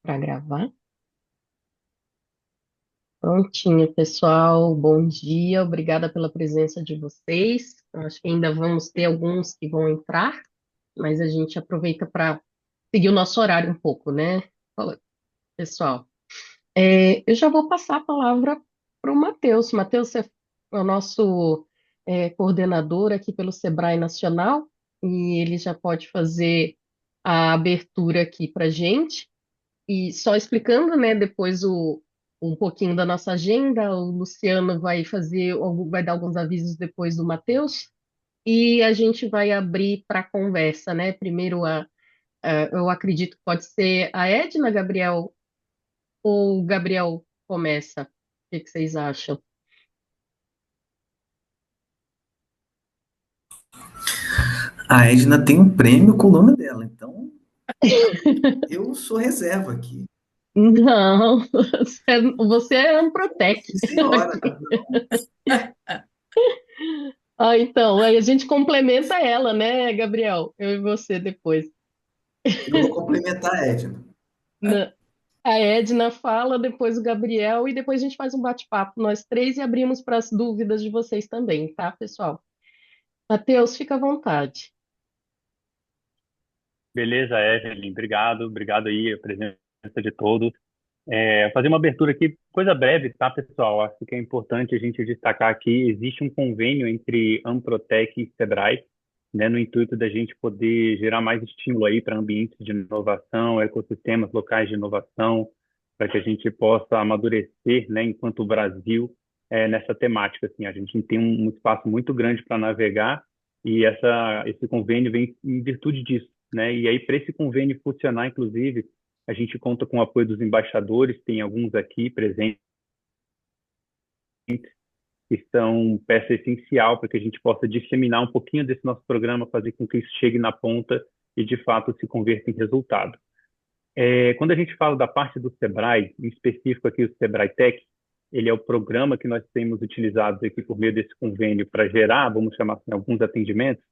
para gravar. Prontinho, pessoal. Bom dia. Obrigada pela presença de vocês. Eu acho que ainda vamos ter alguns que vão entrar, mas a gente aproveita para seguir o nosso horário um pouco, né? Fala, pessoal. Eu já vou passar a palavra para o Matheus. Matheus é o nosso coordenador aqui pelo Sebrae Nacional e ele já pode fazer a abertura aqui para a gente. E só explicando, né, depois um pouquinho da nossa agenda, o Luciano vai vai dar alguns avisos depois do Matheus, e a gente vai abrir para conversa, né? Primeiro, eu acredito que pode ser a Edna, Gabriel, ou o Gabriel começa? O que que vocês acham? A Edna tem um prêmio com o nome dela, então eu sou reserva aqui. Não, você é um Protec Sim, senhora. aqui. Ah, então, aí a gente complementa ela, né, Gabriel? Eu e você depois. Eu vou complementar a Edna. A Edna fala, depois o Gabriel, e depois a gente faz um bate-papo, nós três, e abrimos para as dúvidas de vocês também, tá, pessoal? Matheus, fica à vontade. Beleza, Evelyn, obrigado aí a presença de todos. Fazer uma abertura aqui, coisa breve, tá, pessoal? Acho que é importante a gente destacar aqui, existe um convênio entre Amprotec e Sebrae, né, no intuito da gente poder gerar mais estímulo aí para ambientes de inovação, ecossistemas locais de inovação, para que a gente possa amadurecer, né, enquanto Brasil, nessa temática. Assim, a gente tem um espaço muito grande para navegar e esse convênio vem em virtude disso, né? E aí, para esse convênio funcionar, inclusive, a gente conta com o apoio dos embaixadores, tem alguns aqui presentes que são peça essencial para que a gente possa disseminar um pouquinho desse nosso programa, fazer com que isso chegue na ponta e, de fato, se converta em resultado. Quando a gente fala da parte do Sebrae, em específico aqui o Sebrae Tech, ele é o programa que nós temos utilizado aqui por meio desse convênio para gerar, vamos chamar assim, alguns atendimentos.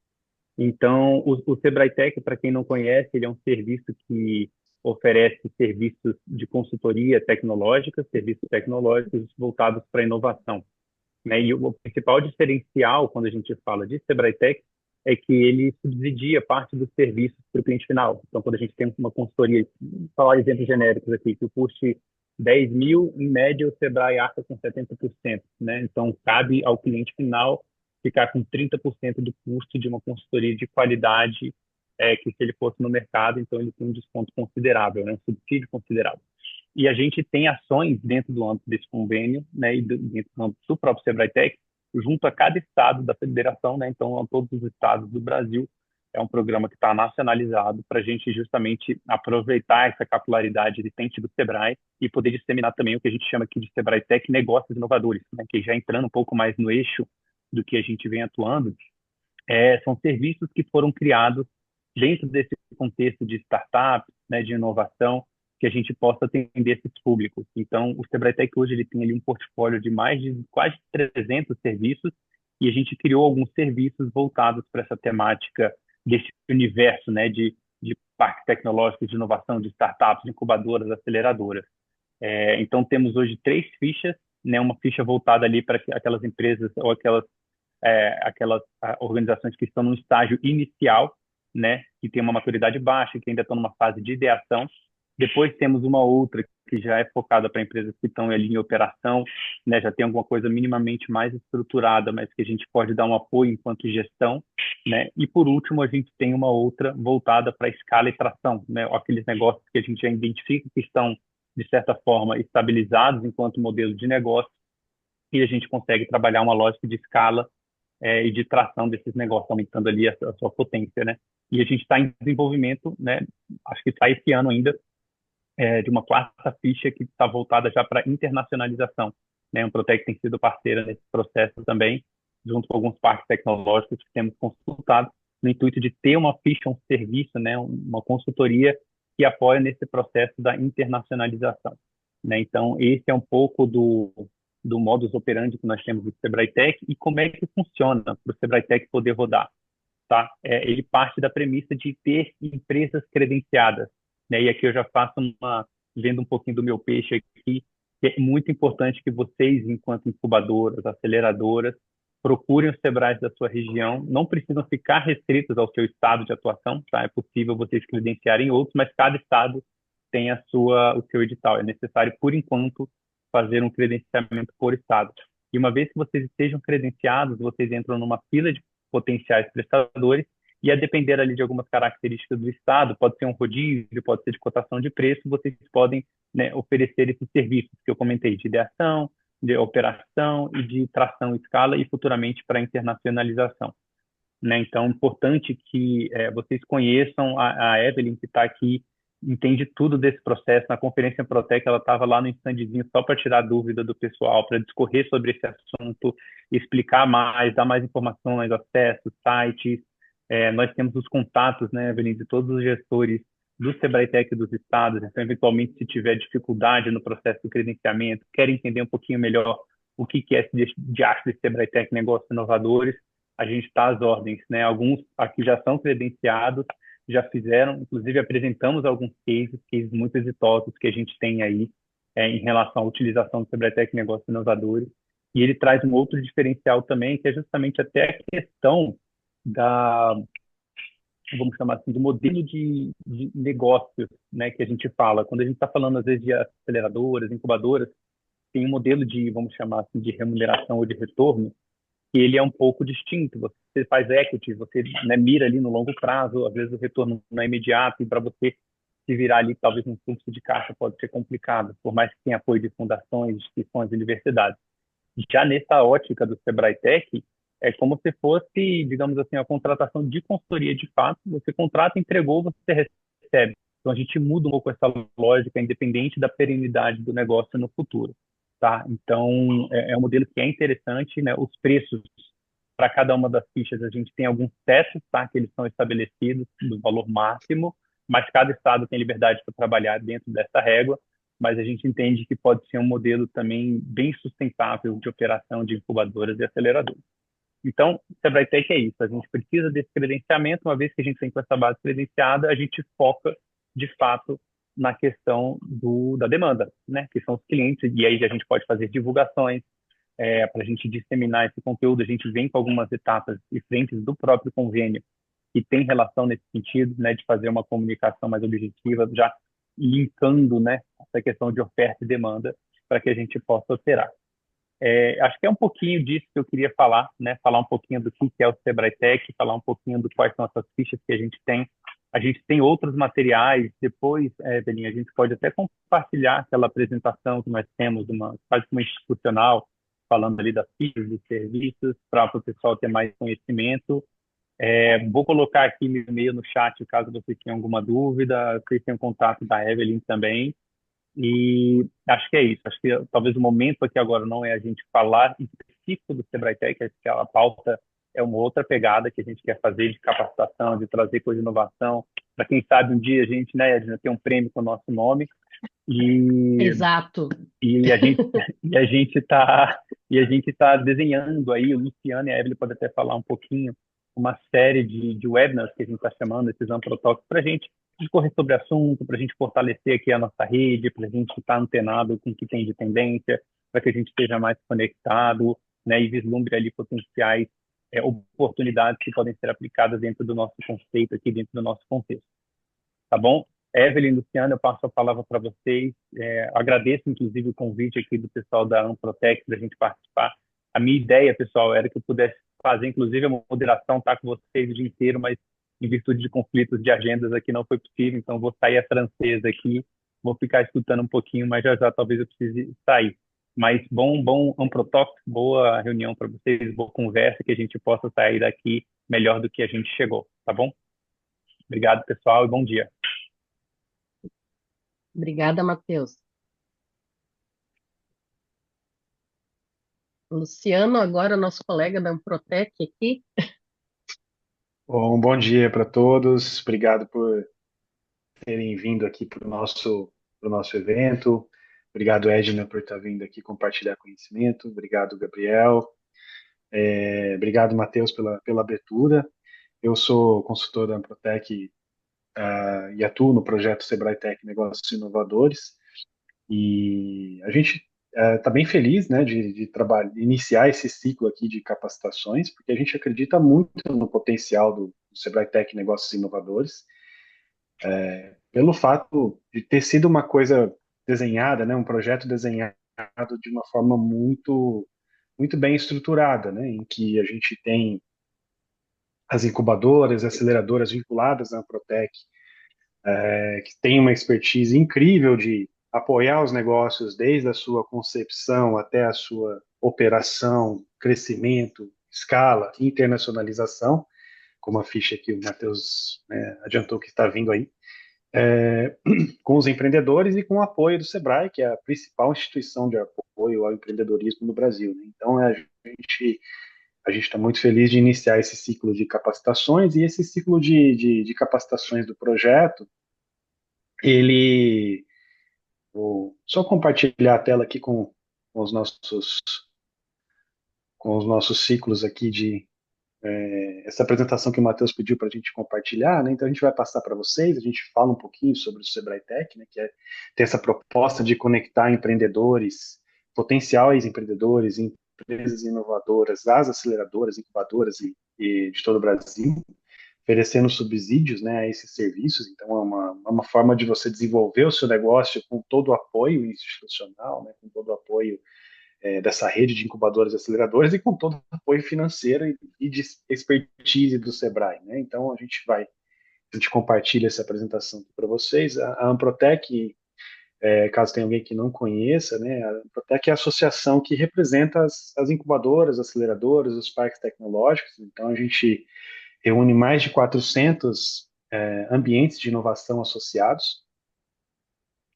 Então, o Sebrae Tech, para quem não conhece, ele é um serviço que oferece serviços de consultoria tecnológica, serviços tecnológicos voltados para a inovação, né? E o principal diferencial, quando a gente fala de Sebrae Tech, é que ele subsidia parte dos serviços para o cliente final. Então, quando a gente tem uma consultoria, vou falar exemplos genéricos aqui, que custe 10 mil, em média, o Sebrae arca com 70%, né? Então, cabe ao cliente final ficar com 30% do custo de uma consultoria de qualidade, que se ele fosse no mercado, então ele tem um desconto considerável, né? Um subsídio considerável. E a gente tem ações dentro do âmbito desse convênio, né, e dentro do âmbito do próprio Sebrae Tech, junto a cada estado da federação, né, então a todos os estados do Brasil. É um programa que está nacionalizado para a gente justamente aproveitar essa capilaridade existente do Sebrae e poder disseminar também o que a gente chama aqui de Sebrae Tech negócios inovadores, né, que já entrando um pouco mais no eixo do que a gente vem atuando, são serviços que foram criados dentro desse contexto de startup, né, de inovação, que a gente possa atender esses públicos. Então, o Sebrae Tech hoje ele tem ali um portfólio de mais de quase 300 serviços e a gente criou alguns serviços voltados para essa temática desse universo, né, de parques tecnológicos de inovação, de startups, de incubadoras, aceleradoras. Então, temos hoje três fichas, né, uma ficha voltada ali para aquelas empresas ou aquelas organizações que estão no estágio inicial, né, que tem uma maturidade baixa, que ainda estão numa fase de ideação. Depois temos uma outra que já é focada para empresas que estão ali em operação, né, já tem alguma coisa minimamente mais estruturada, mas que a gente pode dar um apoio enquanto gestão, né? E por último, a gente tem uma outra voltada para escala e tração, né, aqueles negócios que a gente já identifica que estão de certa forma estabilizados enquanto modelo de negócio e a gente consegue trabalhar uma lógica de escala e de tração desses negócios, aumentando ali a sua potência, né? E a gente está em desenvolvimento, né? Acho que está esse ano ainda, de uma quarta ficha que está voltada já para internacionalização, né? A Protec tem sido parceira nesse processo também, junto com alguns parques tecnológicos que temos consultado, no intuito de ter uma ficha, um serviço, né? Uma consultoria que apoia nesse processo da internacionalização, né? Então, esse é um pouco do modus operandi que nós temos do Sebrae Tech e como é que funciona para o Sebrae Tech poder rodar, tá? Ele parte da premissa de ter empresas credenciadas, né? E aqui eu já faço vendo um pouquinho do meu peixe aqui, que é muito importante que vocês, enquanto incubadoras, aceleradoras, procurem os Sebrais da sua região. Não precisam ficar restritos ao seu estado de atuação, tá? É possível vocês credenciarem outros, mas cada estado tem o seu edital. É necessário, por enquanto, fazer um credenciamento por estado. E uma vez que vocês estejam credenciados, vocês entram numa fila de potenciais prestadores e a depender ali de algumas características do estado, pode ser um rodízio, pode ser de cotação de preço, vocês podem, né, oferecer esses serviços que eu comentei, de ideação, de operação e de tração em escala e futuramente para internacionalização. Né? Então, é importante que vocês conheçam a Evelyn, que está aqui, entende tudo desse processo. Na conferência Protec, ela estava lá no standzinho só para tirar dúvida do pessoal, para discorrer sobre esse assunto, explicar mais, dar mais informações, acessos, sites. Nós temos os contatos, né, Evelyn, de todos os gestores do Sebrae-Tech dos estados. Então, eventualmente, se tiver dificuldade no processo do credenciamento, quer entender um pouquinho melhor o que é esse diacho de Sebrae-Tech Negócios Inovadores, a gente está às ordens, né? Alguns aqui já são credenciados, já fizeram, inclusive apresentamos alguns cases muito exitosos que a gente tem aí em relação à utilização do Sebratec Negócios Inovadores. E ele traz um outro diferencial também, que é justamente até a questão da, vamos chamar assim, do modelo de negócios, né, que a gente fala. Quando a gente está falando, às vezes, de aceleradoras, incubadoras, tem um modelo de, vamos chamar assim, de remuneração ou de retorno, que ele é um pouco distinto. Você faz equity, você, né, mira ali no longo prazo, às vezes o retorno não é imediato, e para você se virar ali, talvez um fluxo de caixa pode ser complicado, por mais que tenha apoio de fundações, instituições, universidades. Já nessa ótica do Sebrae Tech, é como se fosse, digamos assim, a contratação de consultoria de fato. Você contrata, entregou, você recebe. Então a gente muda um pouco essa lógica, independente da perenidade do negócio no futuro, tá? Então é um modelo que é interessante, né? Os preços para cada uma das fichas a gente tem alguns tetos, tá? Que eles são estabelecidos do valor máximo, mas cada estado tem liberdade para trabalhar dentro dessa régua. Mas a gente entende que pode ser um modelo também bem sustentável de operação de incubadoras e aceleradoras. Então, o Sebrae Tech é isso, a gente precisa desse credenciamento. Uma vez que a gente tem com essa base credenciada, a gente foca, de fato, na questão da demanda, né? Que são os clientes, e aí a gente pode fazer divulgações para a gente disseminar esse conteúdo. A gente vem com algumas etapas e frentes do próprio convênio que tem relação nesse sentido, né, de fazer uma comunicação mais objetiva, já linkando, né, essa questão de oferta e demanda para que a gente possa operar. Acho que é um pouquinho disso que eu queria falar, né? Falar um pouquinho do que é o Sebrae Tech, falar um pouquinho do quais são essas fichas que a gente tem. A gente tem outros materiais. Depois, Evelyn, a gente pode até compartilhar aquela apresentação que nós temos, quase uma institucional, falando ali das fichas, dos serviços, para o pessoal ter mais conhecimento. Vou colocar aqui meu e-mail no chat, caso você tenha alguma dúvida. Vocês têm o contato da Evelyn também. E acho que é isso. Acho que talvez o momento aqui agora não é a gente falar em específico do Sebrae Tech, acho que a pauta é uma outra pegada que a gente quer fazer de capacitação, de trazer coisa de inovação. Para quem sabe um dia a gente, né, a gente tem um prêmio com o nosso nome e, Exato. e a gente está desenhando aí, o Luciano e a Evelyn podem até falar um pouquinho, uma série de webinars que a gente está chamando, esses Amprotalks, para a gente discorrer sobre o assunto, para a gente fortalecer aqui a nossa rede, para a gente estar antenado com o que tem de tendência, para que a gente esteja mais conectado, né, e vislumbre ali potenciais oportunidades que podem ser aplicadas dentro do nosso conceito aqui, dentro do nosso contexto. Tá bom? Evelyn, Luciano, eu passo a palavra para vocês. Agradeço, inclusive, o convite aqui do pessoal da Amprotec para a gente participar. A minha ideia, pessoal, era que eu pudesse fazer, inclusive, a moderação, tá com vocês o dia inteiro, mas em virtude de conflitos de agendas aqui não foi possível, então vou sair a francesa aqui, vou ficar escutando um pouquinho, mas já já talvez eu precise sair. Mas bom Amprotalk, boa reunião para vocês, boa conversa, que a gente possa sair daqui melhor do que a gente chegou, tá bom? Obrigado, pessoal, e bom dia. Obrigada, Matheus. Luciano, agora nosso colega da Amprotec aqui. Bom dia para todos. Obrigado por terem vindo aqui para o nosso evento. Obrigado, Edna, por estar vindo aqui compartilhar conhecimento. Obrigado, Gabriel. Obrigado, Matheus, pela abertura. Eu sou consultor da Amprotec e atuo no projeto Sebrae Tech Negócios Inovadores. E a gente está bem feliz, né, de iniciar esse ciclo aqui de capacitações, porque a gente acredita muito no potencial do Sebrae Tech Negócios Inovadores, pelo fato de ter sido uma coisa desenhada, né, um projeto desenhado de uma forma muito bem estruturada, né, em que a gente tem as incubadoras, aceleradoras vinculadas à Protec, que tem uma expertise incrível de apoiar os negócios desde a sua concepção até a sua operação, crescimento, escala, internacionalização, como a ficha que o Matheus, né, adiantou que está vindo aí, com os empreendedores e com o apoio do Sebrae, que é a principal instituição de apoio ao empreendedorismo no Brasil, né? Então, a gente está muito feliz de iniciar esse ciclo de capacitações, e esse ciclo de capacitações do projeto, ele... Vou só compartilhar a tela aqui com os nossos, com os nossos ciclos aqui essa apresentação que o Matheus pediu para a gente compartilhar, né? Então a gente vai passar para vocês, a gente fala um pouquinho sobre o Sebrae Tech, né? Que é ter essa proposta de conectar empreendedores, potenciais empreendedores, empresas inovadoras, as aceleradoras, incubadoras e de todo o Brasil, oferecendo subsídios, né, a esses serviços. Então é uma forma de você desenvolver o seu negócio com todo o apoio institucional, né, com todo o apoio dessa rede de incubadoras e aceleradoras e com todo o apoio financeiro e de expertise do Sebrae, né? Então a gente compartilha essa apresentação para vocês. A Amprotec, caso tenha alguém que não conheça, né, a Amprotec é a associação que representa as incubadoras, aceleradoras, os parques tecnológicos. Então a gente reúne mais de 400 ambientes de inovação associados,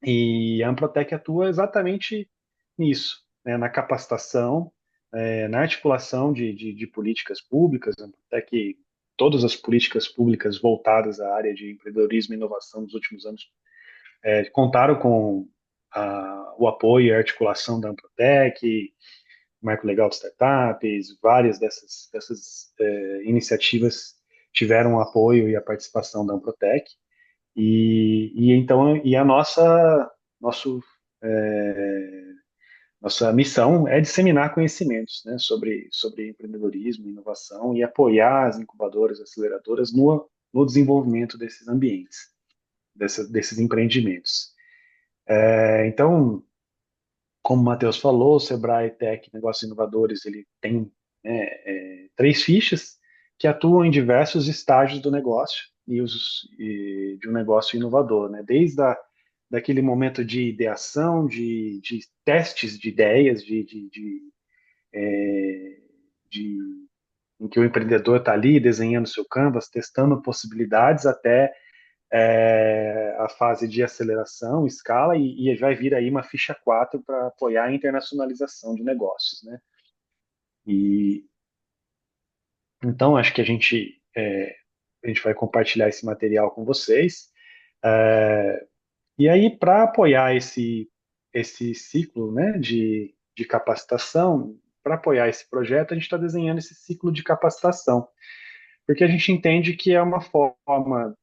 e a Amprotec atua exatamente nisso, né, na capacitação, na articulação de políticas públicas. A Amprotec, todas as políticas públicas voltadas à área de empreendedorismo e inovação dos últimos anos contaram com o apoio e a articulação da Amprotec, Marco Legal de Startups, várias dessas iniciativas tiveram o apoio e a participação da Amprotec. Então a nosso é, nossa missão é disseminar conhecimentos, né, sobre empreendedorismo, inovação, e apoiar as incubadoras, aceleradoras no desenvolvimento desses ambientes, desses empreendimentos. Então, como o Matheus falou, o Sebrae Tech Negócios Inovadores, ele tem, né, 3 fichas que atuam em diversos estágios do negócio e de um negócio inovador, né? Desde daquele momento de ideação, de testes de ideias, de em que o empreendedor está ali desenhando seu canvas, testando possibilidades, até a fase de aceleração, escala, e vai vir aí uma ficha 4 para apoiar a internacionalização de negócios, né? E então acho que a gente vai compartilhar esse material com vocês. E aí, para apoiar esse ciclo, né, de capacitação, para apoiar esse projeto, a gente está desenhando esse ciclo de capacitação, porque a gente entende que é uma forma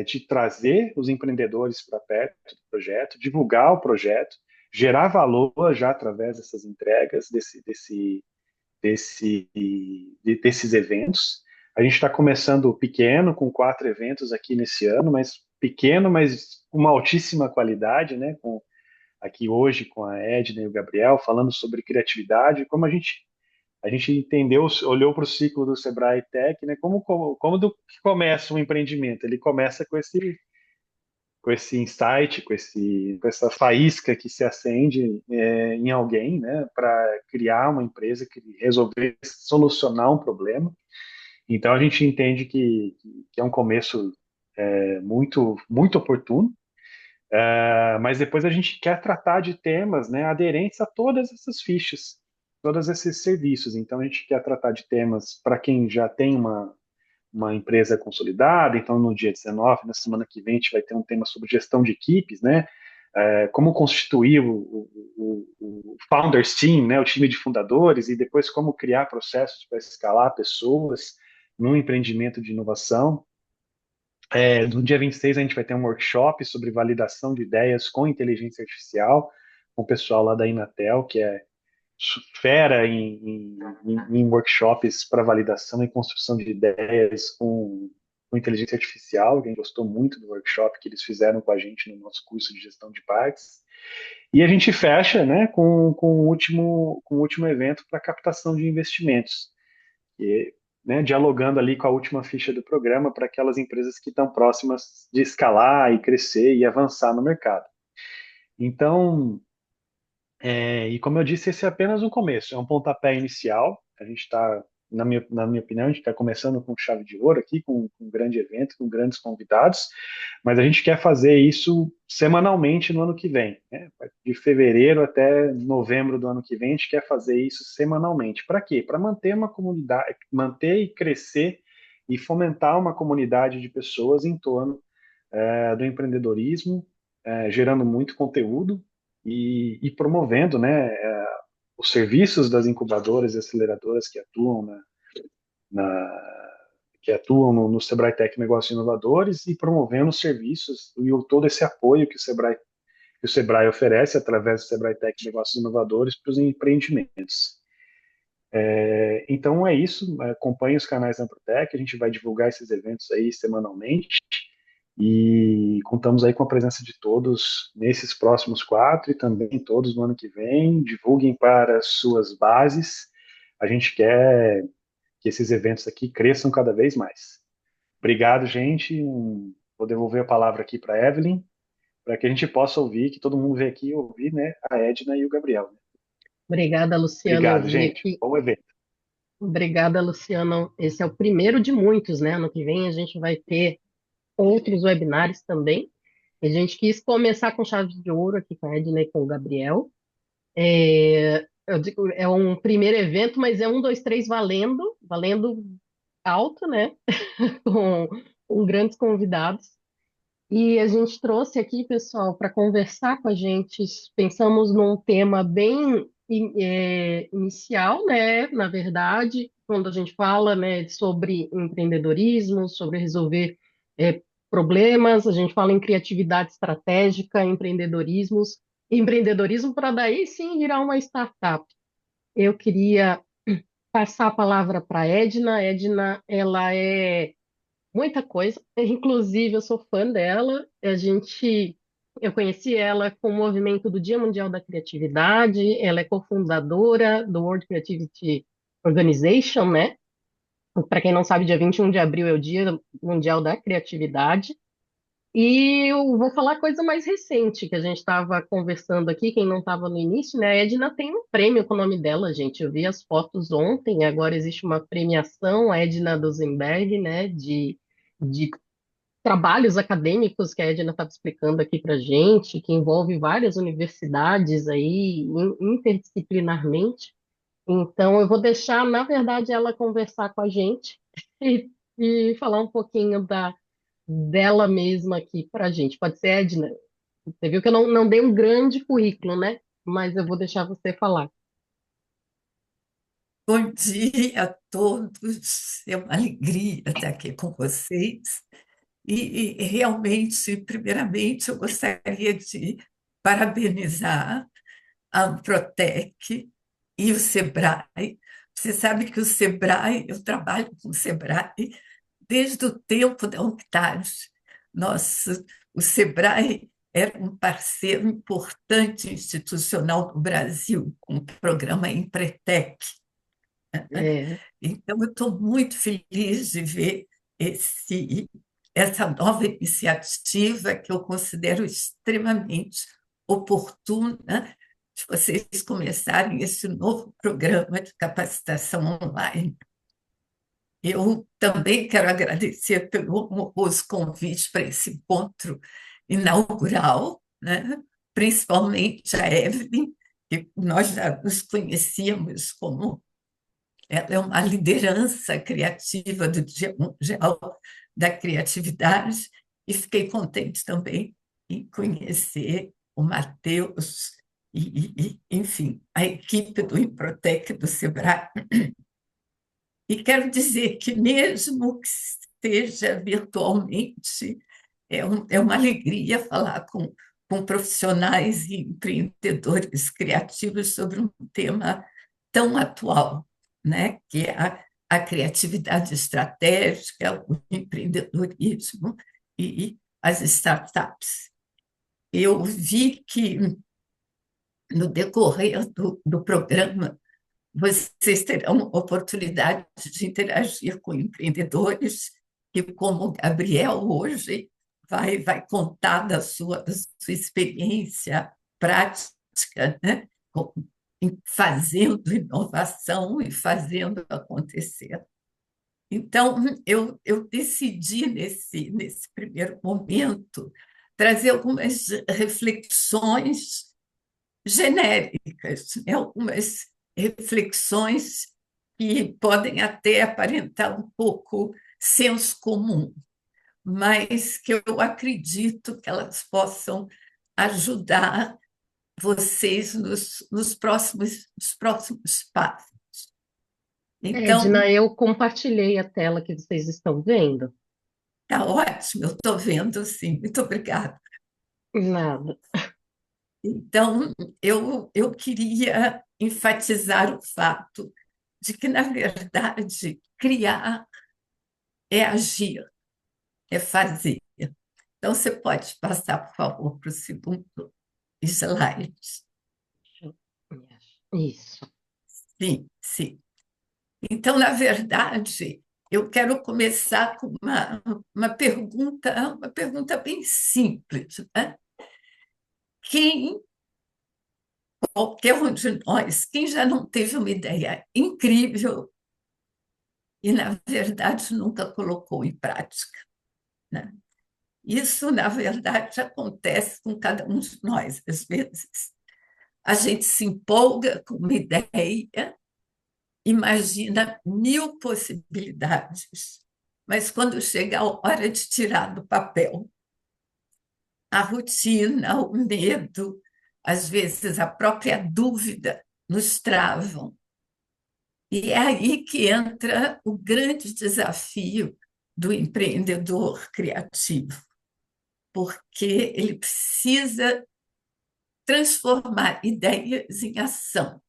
de trazer os empreendedores para perto do projeto, divulgar o projeto, gerar valor já através dessas entregas, desses eventos. A gente está começando pequeno, com 4 eventos aqui nesse ano, mas pequeno, mas com uma altíssima qualidade, né? Aqui hoje com a Edna e o Gabriel, falando sobre criatividade, como a gente entendeu, olhou para o ciclo do Sebrae Tech, né? Como que começa um empreendimento? Ele começa com esse insight, com essa faísca que se acende em alguém, né? Para criar uma empresa que resolver solucionar um problema. Então a gente entende que é um começo muito oportuno, mas depois a gente quer tratar de temas, né, aderentes a todas essas fichas, todos esses serviços. Então a gente quer tratar de temas para quem já tem uma empresa consolidada. Então no dia 19, na semana que vem, a gente vai ter um tema sobre gestão de equipes, né? Como constituir o Founders Team, né, o time de fundadores, e depois como criar processos para escalar pessoas num empreendimento de inovação. No dia 26 a gente vai ter um workshop sobre validação de ideias com inteligência artificial, com o pessoal lá da Inatel, que é fera em workshops para validação e construção de ideias com inteligência artificial. A gente gostou muito do workshop que eles fizeram com a gente no nosso curso de gestão de parques. E a gente fecha, né, com o último evento para captação de investimentos, e, né, dialogando ali com a última ficha do programa para aquelas empresas que estão próximas de escalar e crescer e avançar no mercado. Então, e como eu disse, esse é apenas um começo, é um pontapé inicial. A gente está, na minha opinião, a gente está começando com chave de ouro aqui, com um grande evento, com grandes convidados, mas a gente quer fazer isso semanalmente no ano que vem, né? De fevereiro até novembro do ano que vem, a gente quer fazer isso semanalmente. Para quê? Para manter uma comunidade, manter e crescer e fomentar uma comunidade de pessoas em torno do empreendedorismo, gerando muito conteúdo e promovendo, né, os serviços das incubadoras e aceleradoras que atuam no Sebrae Tech Negócios Inovadores e promovendo os serviços e todo esse apoio que o Sebrae oferece através do Sebrae Tech Negócios Inovadores para os empreendimentos. Então é isso, acompanhe os canais da Amprotec, a gente vai divulgar esses eventos aí semanalmente e contamos aí com a presença de todos nesses próximos 4 e também todos no ano que vem. Divulguem para suas bases. A gente quer que esses eventos aqui cresçam cada vez mais. Obrigado, gente. Vou devolver a palavra aqui para a Evelyn, para que a gente possa ouvir, que todo mundo venha aqui ouvir, né, a Edna e o Gabriel. Obrigada, Luciano. Eu Obrigado, vi gente. aqui. Bom evento. Obrigada, Luciano. Esse é o primeiro de muitos, né? Ano que vem a gente vai ter outros webinários também. A gente quis começar com chave de ouro aqui com a Edna e com o Gabriel. Eu digo, é um primeiro evento, mas é um, dois, três valendo, valendo alto, né? com grandes convidados. E a gente trouxe aqui, pessoal, para conversar com a gente. Pensamos num tema bem inicial, né? Na verdade, quando a gente fala, né, sobre empreendedorismo, sobre resolver problemas, a gente fala em criatividade estratégica, empreendedorismo para daí sim virar uma startup. Eu queria passar a palavra para a Edna. A Edna, ela é muita coisa. Inclusive, eu sou fã dela. Eu conheci ela com o movimento do Dia Mundial da Criatividade. Ela é cofundadora do World Creativity Organization, né? Para quem não sabe, dia 21 de abril é o Dia Mundial da Criatividade. E eu vou falar coisa mais recente que a gente estava conversando aqui, quem não estava no início, né? A Edna tem um prêmio com o nome dela, gente. Eu vi as fotos ontem, agora existe uma premiação, a Edna Duzenberg, né? De trabalhos acadêmicos que a Edna estava explicando aqui para gente, que envolve várias universidades aí, interdisciplinarmente. Então, eu vou deixar, na verdade, ela conversar com a gente e falar um pouquinho dela mesma aqui para a gente. Pode ser, Edna? Você viu que eu não dei um grande currículo, né? Mas eu vou deixar você falar. Bom dia a todos, é uma alegria estar aqui com vocês. E realmente, primeiramente, eu gostaria de parabenizar a Amprotec e o Sebrae. Você sabe que o Sebrae, eu trabalho com o Sebrae desde o tempo da UNCTAD. Nossa, o Sebrae era um parceiro importante institucional no Brasil, com o programa Empretec. É, Então, eu estou muito feliz de ver essa nova iniciativa que eu considero extremamente oportuna de vocês começarem esse novo programa de capacitação online. Eu também quero agradecer pelo honroso convite para esse encontro inaugural, né? Principalmente a Evelyn, que nós já nos conhecíamos como ela é uma liderança criativa do Dia Mundial da Criatividade e fiquei contente também em conhecer o Matheus enfim, a equipe do Improtec do Sebrae. E quero dizer que, mesmo que seja virtualmente, é uma alegria falar com com profissionais e empreendedores criativos sobre um tema tão atual, né? Que é a criatividade estratégica, o empreendedorismo e as startups. Eu vi que, no decorrer do programa, vocês terão oportunidade de interagir com empreendedores que, como o Gabriel hoje, vai contar da sua experiência prática, né? Fazendo inovação e fazendo acontecer. Então, eu decidi, nesse primeiro momento, trazer algumas reflexões genéricas, né? Algumas reflexões que podem até aparentar um pouco senso comum, mas que eu acredito que elas possam ajudar vocês nos próximos passos. Então, Edna, eu compartilhei a tela que vocês estão vendo. tá ótimo, eu estou vendo, sim, muito obrigada. Nada. Então, eu queria enfatizar o fato de que, na verdade, criar é agir, é fazer. Então, você pode passar, por favor, para o segundo slide. Isso. Sim, sim. Então, na verdade, eu quero começar com uma pergunta bem simples, né? Quem, qualquer um de nós, quem já não teve uma ideia incrível e, na verdade, nunca colocou em prática, né? Isso, na verdade, acontece com cada um de nós, às vezes. A gente se empolga com uma ideia, imagina 1000 possibilidades, mas quando chega a hora de tirar do papel, a rotina, o medo, às vezes a própria dúvida nos travam. E é aí que entra o grande desafio do empreendedor criativo, porque ele precisa transformar ideias em ação,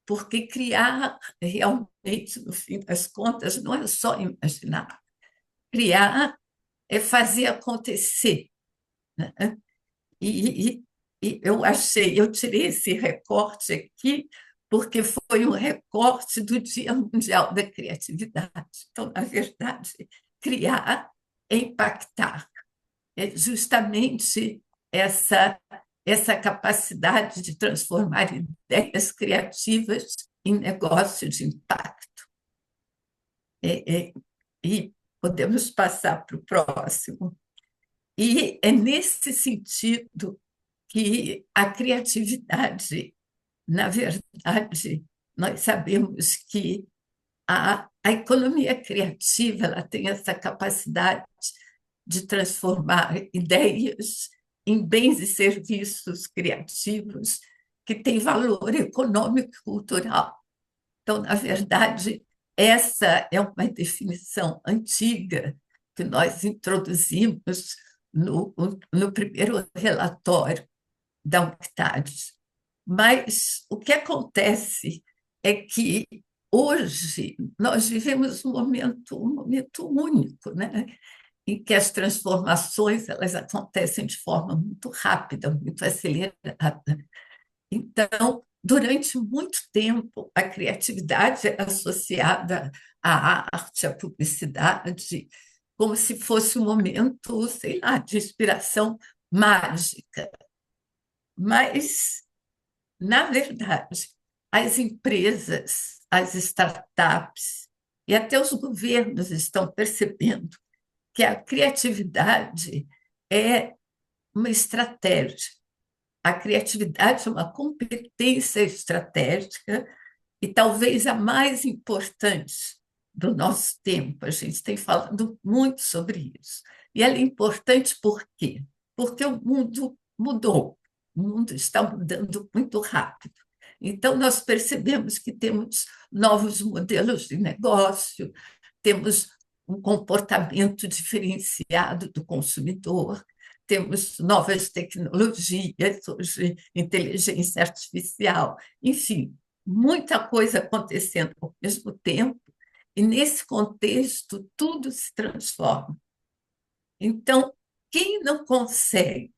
porque criar realmente, no fim das contas, não é só imaginar. Criar é fazer acontecer, né? E, eu tirei esse recorte aqui porque foi um recorte do Dia Mundial da Criatividade. Então, na verdade, criar é impactar, é justamente essa, essa capacidade de transformar ideias criativas em negócio de impacto. E podemos passar para o próximo. E é nesse sentido que a criatividade, na verdade, nós sabemos que a economia criativa ela tem essa capacidade de transformar ideias em bens e serviços criativos que têm valor econômico e cultural. Então, na verdade, essa é uma definição antiga que nós introduzimos no primeiro relatório da UNCTAD. Mas o que acontece é que hoje nós vivemos um momento único, né? Em que as transformações elas acontecem de forma muito rápida, muito acelerada. Então, durante muito tempo, a criatividade é associada à arte, à publicidade, como se fosse um momento, sei lá, de inspiração mágica. Mas, na verdade, as empresas, as startups e até os governos estão percebendo que a criatividade é uma estratégia. A criatividade é uma competência estratégica e talvez a mais importante do nosso tempo. A gente tem falado muito sobre isso. E ela é importante por quê? Porque o mundo mudou, o mundo está mudando muito rápido. Então, nós percebemos que temos novos modelos de negócio, temos um comportamento diferenciado do consumidor, temos novas tecnologias, hoje inteligência artificial, enfim, muita coisa acontecendo ao mesmo tempo, e nesse contexto tudo se transforma. Então, quem não consegue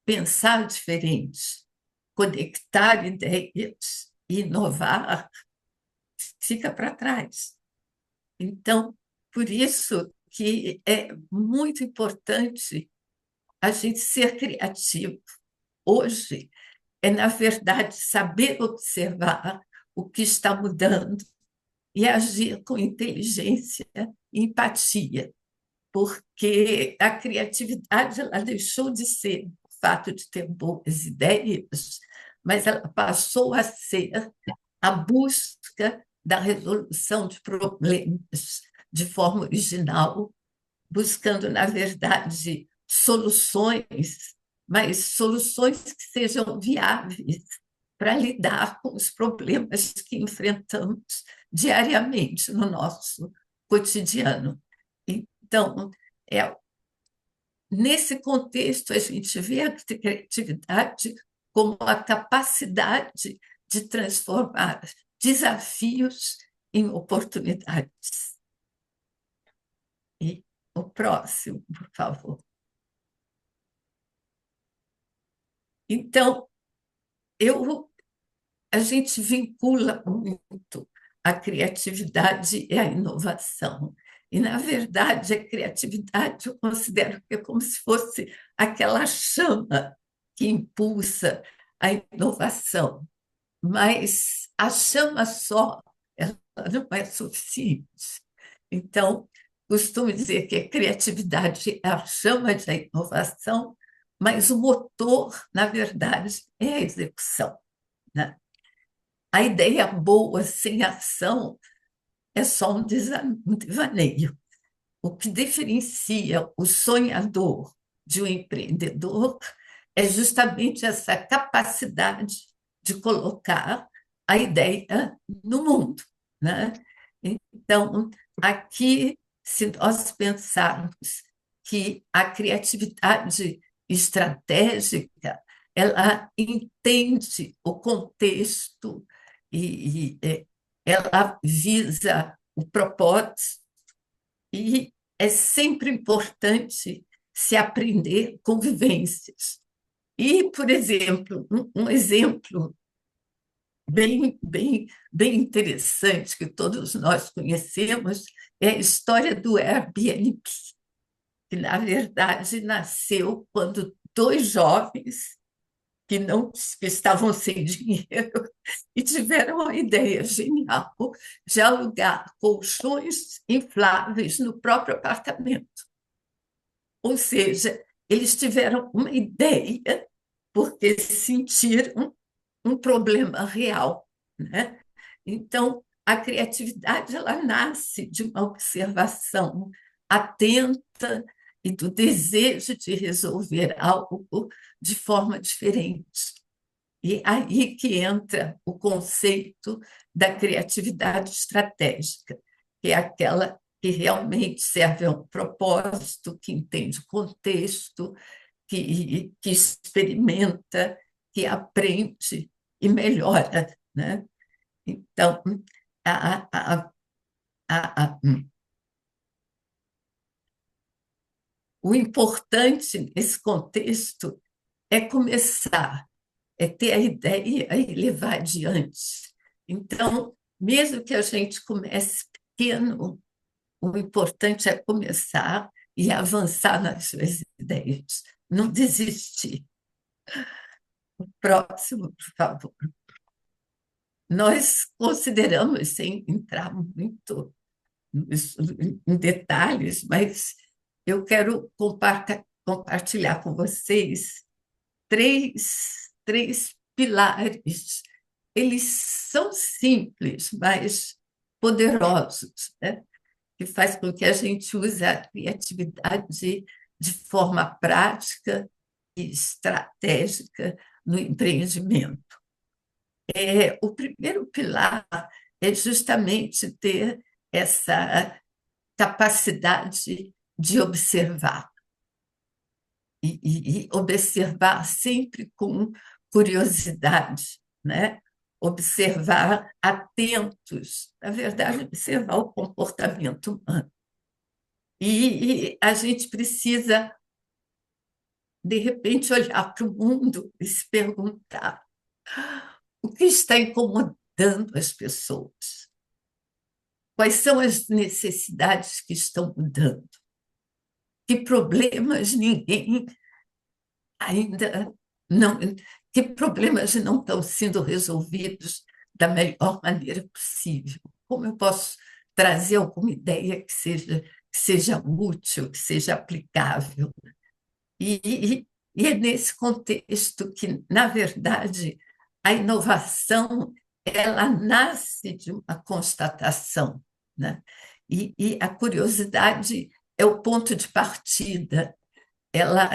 pensar diferente, conectar ideias e inovar, fica para trás. Então, por isso que é muito importante a gente ser criativo. Hoje é, na verdade, saber observar o que está mudando e agir com inteligência e empatia, porque a criatividade ela deixou de ser o fato de ter boas ideias, mas ela passou a ser a busca da resolução de problemas de forma original, buscando, na verdade, soluções, mas soluções que sejam viáveis para lidar com os problemas que enfrentamos diariamente no nosso cotidiano. Então, é, nesse contexto, a gente vê a criatividade como a capacidade de transformar desafios em oportunidades. E o próximo, por favor. Então, a gente vincula muito a criatividade e a inovação. E, na verdade, a criatividade eu considero que é como se fosse aquela chama que impulsa a inovação. Mas a chama só, ela não é suficiente. Então, costumo dizer que a criatividade é a chama da inovação, mas o motor, na verdade, é a execução, né? A ideia boa sem ação é só um devaneio. O que diferencia o sonhador de um empreendedor é justamente essa capacidade de colocar a ideia no mundo, né? Então, aqui, se nós pensarmos que a criatividade estratégica ela entende o contexto e ela visa o propósito e é sempre importante se aprender com vivências. E, por exemplo, um exemplo bem interessante que todos nós conhecemos é a história do Airbnb, que, na verdade, nasceu quando dois jovens que não que estavam sem dinheiro e tiveram a ideia genial de alugar colchões infláveis no próprio apartamento. Ou seja, eles tiveram uma ideia porque sentiram um problema real, né? Então, a criatividade ela nasce de uma observação atenta e do desejo de resolver algo de forma diferente. E aí que entra o conceito da criatividade estratégica, que é aquela que realmente serve a um propósito, que entende o contexto, que experimenta, que aprende e melhora, né? Então, a, a, a, o importante nesse contexto é começar, é ter a ideia e levar adiante. Então, mesmo que a gente comece pequeno, o importante é começar e avançar nas suas ideias, não desistir. Próximo, por favor. Nós consideramos, sem entrar muito em detalhes, mas eu quero compartilhar com vocês três pilares. Eles são simples, mas poderosos, né? Que faz com que a gente use a criatividade de forma prática e estratégica no empreendimento. O primeiro pilar é justamente ter essa capacidade de observar. e observar sempre com curiosidade, né? Observar atentos, na verdade, observar o comportamento humano. E a gente precisa, de repente, olhar para o mundo e se perguntar o que está incomodando as pessoas, quais são as necessidades que estão mudando, que problemas ninguém ainda não, que problemas não estão sendo resolvidos da melhor maneira possível. Como eu posso trazer alguma ideia que seja útil, que seja aplicável? E é nesse contexto que, na verdade, a inovação ela nasce de uma constatação, né? E a curiosidade é o ponto de partida, ela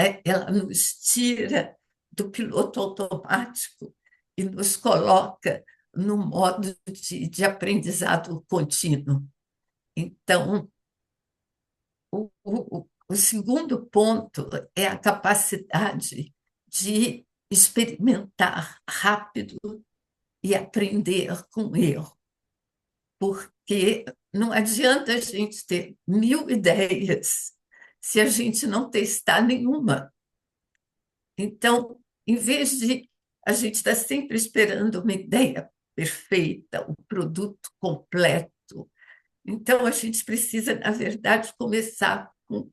nos tira do piloto automático e nos coloca no modo de aprendizado contínuo. Então, o segundo ponto é a capacidade de experimentar rápido e aprender com erro, porque não adianta a gente ter 1000 ideias se a gente não testar nenhuma. Então, em vez de a gente estar sempre esperando uma ideia perfeita, um produto completo, então a gente precisa, na verdade, começar com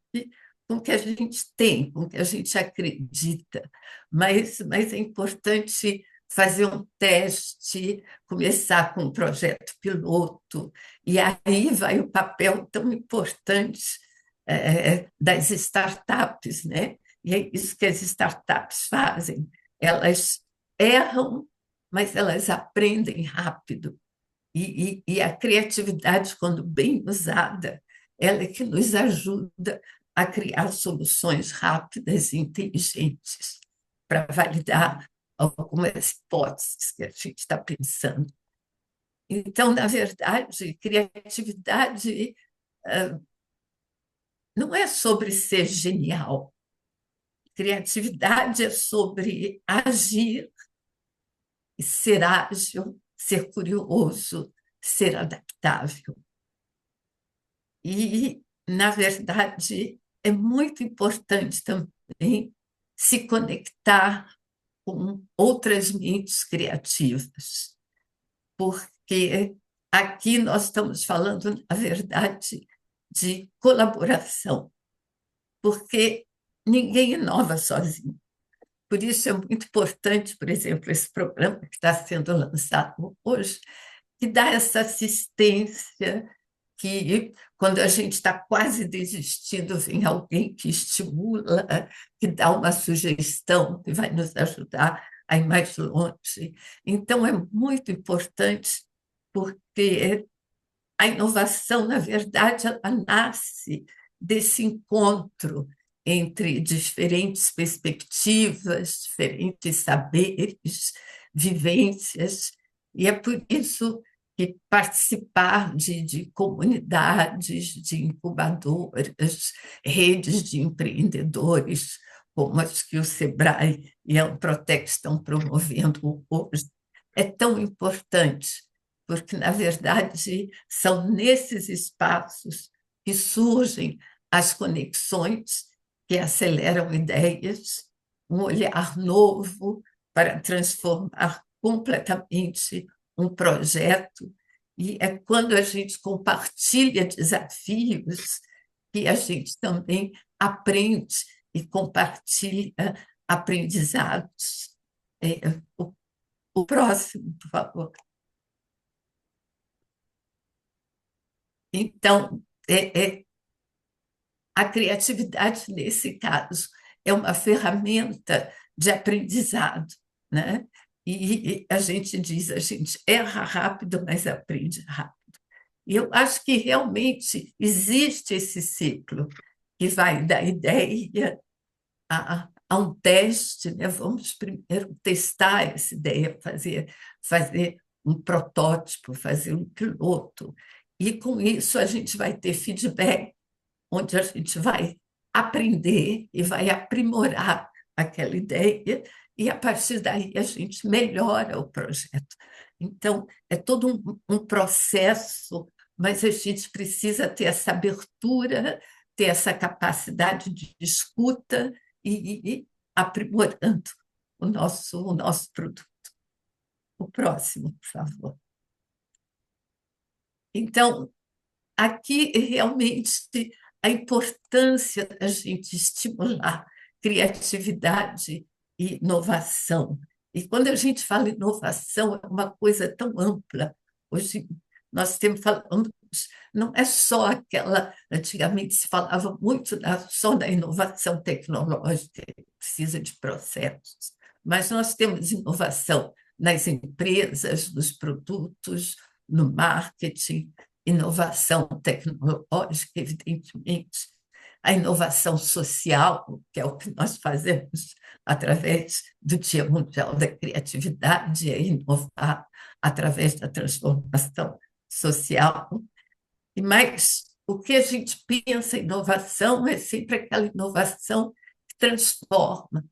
o que a gente tem, com o que a gente acredita. Mas é importante fazer um teste, começar com um projeto piloto, e aí vai o papel tão importante das startups, né? E é isso que as startups fazem. Elas erram, mas elas aprendem rápido. E a criatividade, quando bem usada, ela é que nos ajuda a criar soluções rápidas e inteligentes para validar algumas hipóteses que a gente está pensando. Então, na verdade, criatividade não é sobre ser genial. Criatividade é sobre agir, ser ágil, ser curioso, ser adaptável. E, na verdade, é muito importante também se conectar com outras mentes criativas, porque aqui nós estamos falando, na verdade, de colaboração, porque ninguém inova sozinho. Por isso é muito importante, por exemplo, esse programa que está sendo lançado hoje, que dá essa assistência, que quando a gente está quase desistindo, vem alguém que estimula, que dá uma sugestão, que vai nos ajudar a ir mais longe. Então, é muito importante, porque a inovação, na verdade, ela nasce desse encontro entre diferentes perspectivas, diferentes saberes, vivências, e é por isso que participar de comunidades, de incubadoras, redes de empreendedores, como as que o Sebrae e a Amprotec estão promovendo hoje, é tão importante, porque, na verdade, são nesses espaços que surgem as conexões que aceleram ideias, um olhar novo para transformar completamente um projeto. E é quando a gente compartilha desafios que a gente também aprende e compartilha aprendizados. O próximo, por favor. Então, a criatividade, nesse caso, é uma ferramenta de aprendizado, né? E a gente diz, a gente erra rápido, mas aprende rápido. E eu acho que realmente existe esse ciclo que vai da ideia a um teste, né? Vamos primeiro testar essa ideia, fazer um protótipo, fazer um piloto. E com isso a gente vai ter feedback, onde a gente vai aprender e vai aprimorar aquela ideia, e a partir daí a gente melhora o projeto. Então, é todo um processo, mas a gente precisa ter essa abertura, ter essa capacidade de escuta e aprimorando o nosso produto. O próximo, por favor. Então, aqui realmente a importância da gente estimular criatividade e inovação. E quando a gente fala inovação, é uma coisa tão ampla. Hoje nós temos falando, não é só aquela, antigamente se falava muito só da inovação tecnológica, que precisa de processos, mas nós temos inovação nas empresas, nos produtos, no marketing, inovação tecnológica, evidentemente, a inovação social, que é o que nós fazemos através do Dia Mundial da Criatividade, é inovar através da transformação social. Mas o que a gente pensa em inovação é sempre aquela inovação que transforma.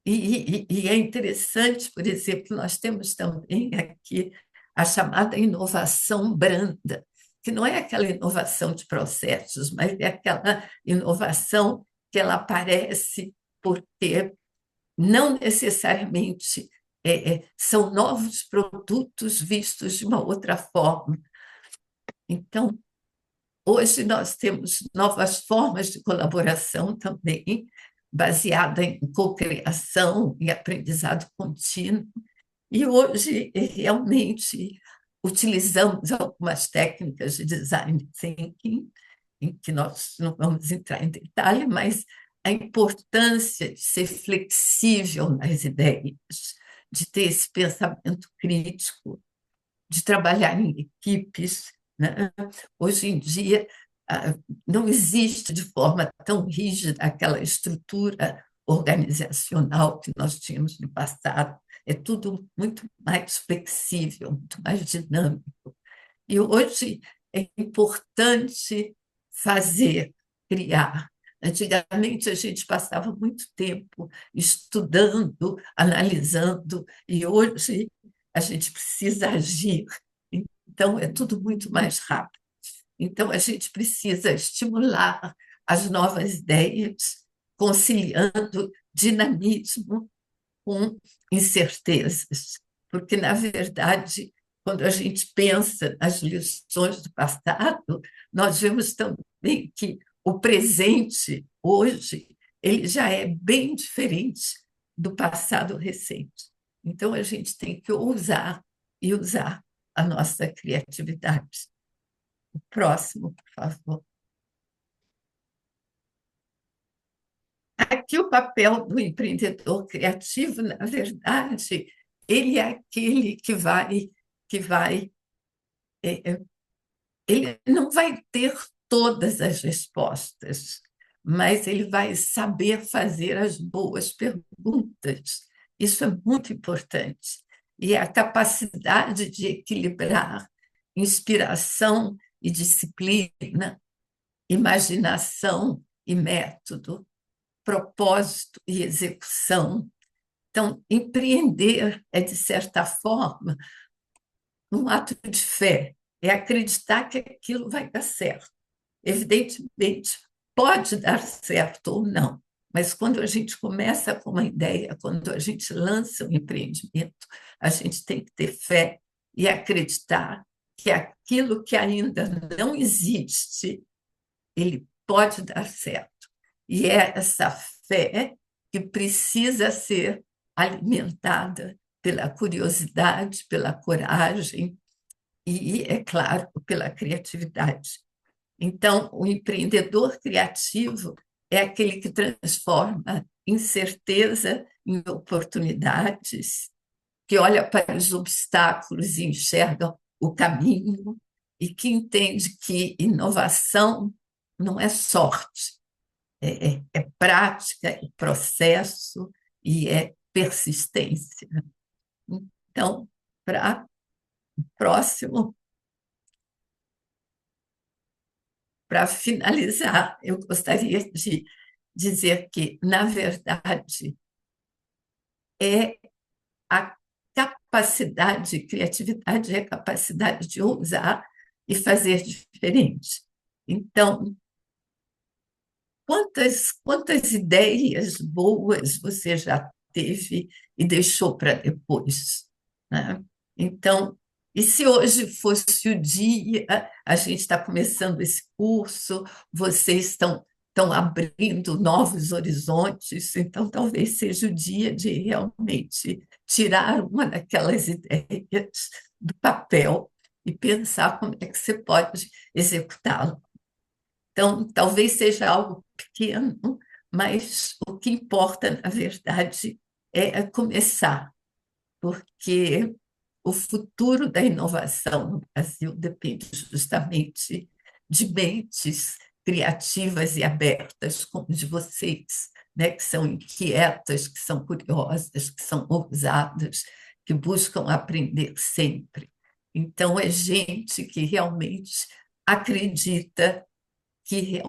E é interessante, por exemplo, nós temos também aqui a chamada inovação branda, que não é aquela inovação de processos, mas é aquela inovação que ela aparece porque não necessariamente são novos produtos vistos de uma outra forma. Então, hoje nós temos novas formas de colaboração também, baseada em cocriação e aprendizado contínuo. E hoje, realmente, utilizamos algumas técnicas de design thinking, em que nós não vamos entrar em detalhe, mas a importância de ser flexível nas ideias, de ter esse pensamento crítico, de trabalhar em equipes, né? Hoje em dia, não existe de forma tão rígida aquela estrutura organizacional que nós tínhamos no passado. É tudo muito mais flexível, muito mais dinâmico. E hoje é importante fazer, criar. Antigamente, a gente passava muito tempo estudando, analisando, e hoje a gente precisa agir. Então, é tudo muito mais rápido. Então, a gente precisa estimular as novas ideias, conciliando dinamismo com incertezas, porque, na verdade, quando a gente pensa nas lições do passado, nós vemos também que o presente, hoje, ele já é bem diferente do passado recente. Então, a gente tem que ousar e usar a nossa criatividade. O próximo, por favor. Aqui o papel do empreendedor criativo, na verdade, ele é aquele que vai, ele não vai ter todas as respostas, mas ele vai saber fazer as boas perguntas. Isso é muito importante. E a capacidade de equilibrar inspiração e disciplina, imaginação e método, propósito e execução. Então, empreender é, de certa forma, um ato de fé, é acreditar que aquilo vai dar certo. Evidentemente, pode dar certo ou não, mas quando a gente começa com uma ideia, quando a gente lança um empreendimento, a gente tem que ter fé e acreditar que aquilo que ainda não existe, ele pode dar certo. E é essa fé que precisa ser alimentada pela curiosidade, pela coragem e, é claro, pela criatividade. Então, o empreendedor criativo é aquele que transforma incerteza em oportunidades, que olha para os obstáculos e enxerga o caminho, e que entende que inovação não é sorte, é prática, é processo e é persistência. Então, para o próximo, para finalizar, eu gostaria de dizer que, na verdade, é a capacidade, criatividade é a capacidade de ousar e fazer diferente. Então, quantas ideias boas você já teve e deixou para depois, né? Então, e se hoje fosse o dia, a gente está começando esse curso, vocês estão abrindo novos horizontes, então talvez seja o dia de realmente tirar uma daquelas ideias do papel e pensar como é que você pode executá-lo. Então, talvez seja algo pequeno, mas o que importa, na verdade, é começar, porque o futuro da inovação no Brasil depende justamente de mentes criativas e abertas, como de vocês, né, que são inquietas, que são curiosas, que são ousadas, que buscam aprender sempre. Então, é gente que realmente acredita que,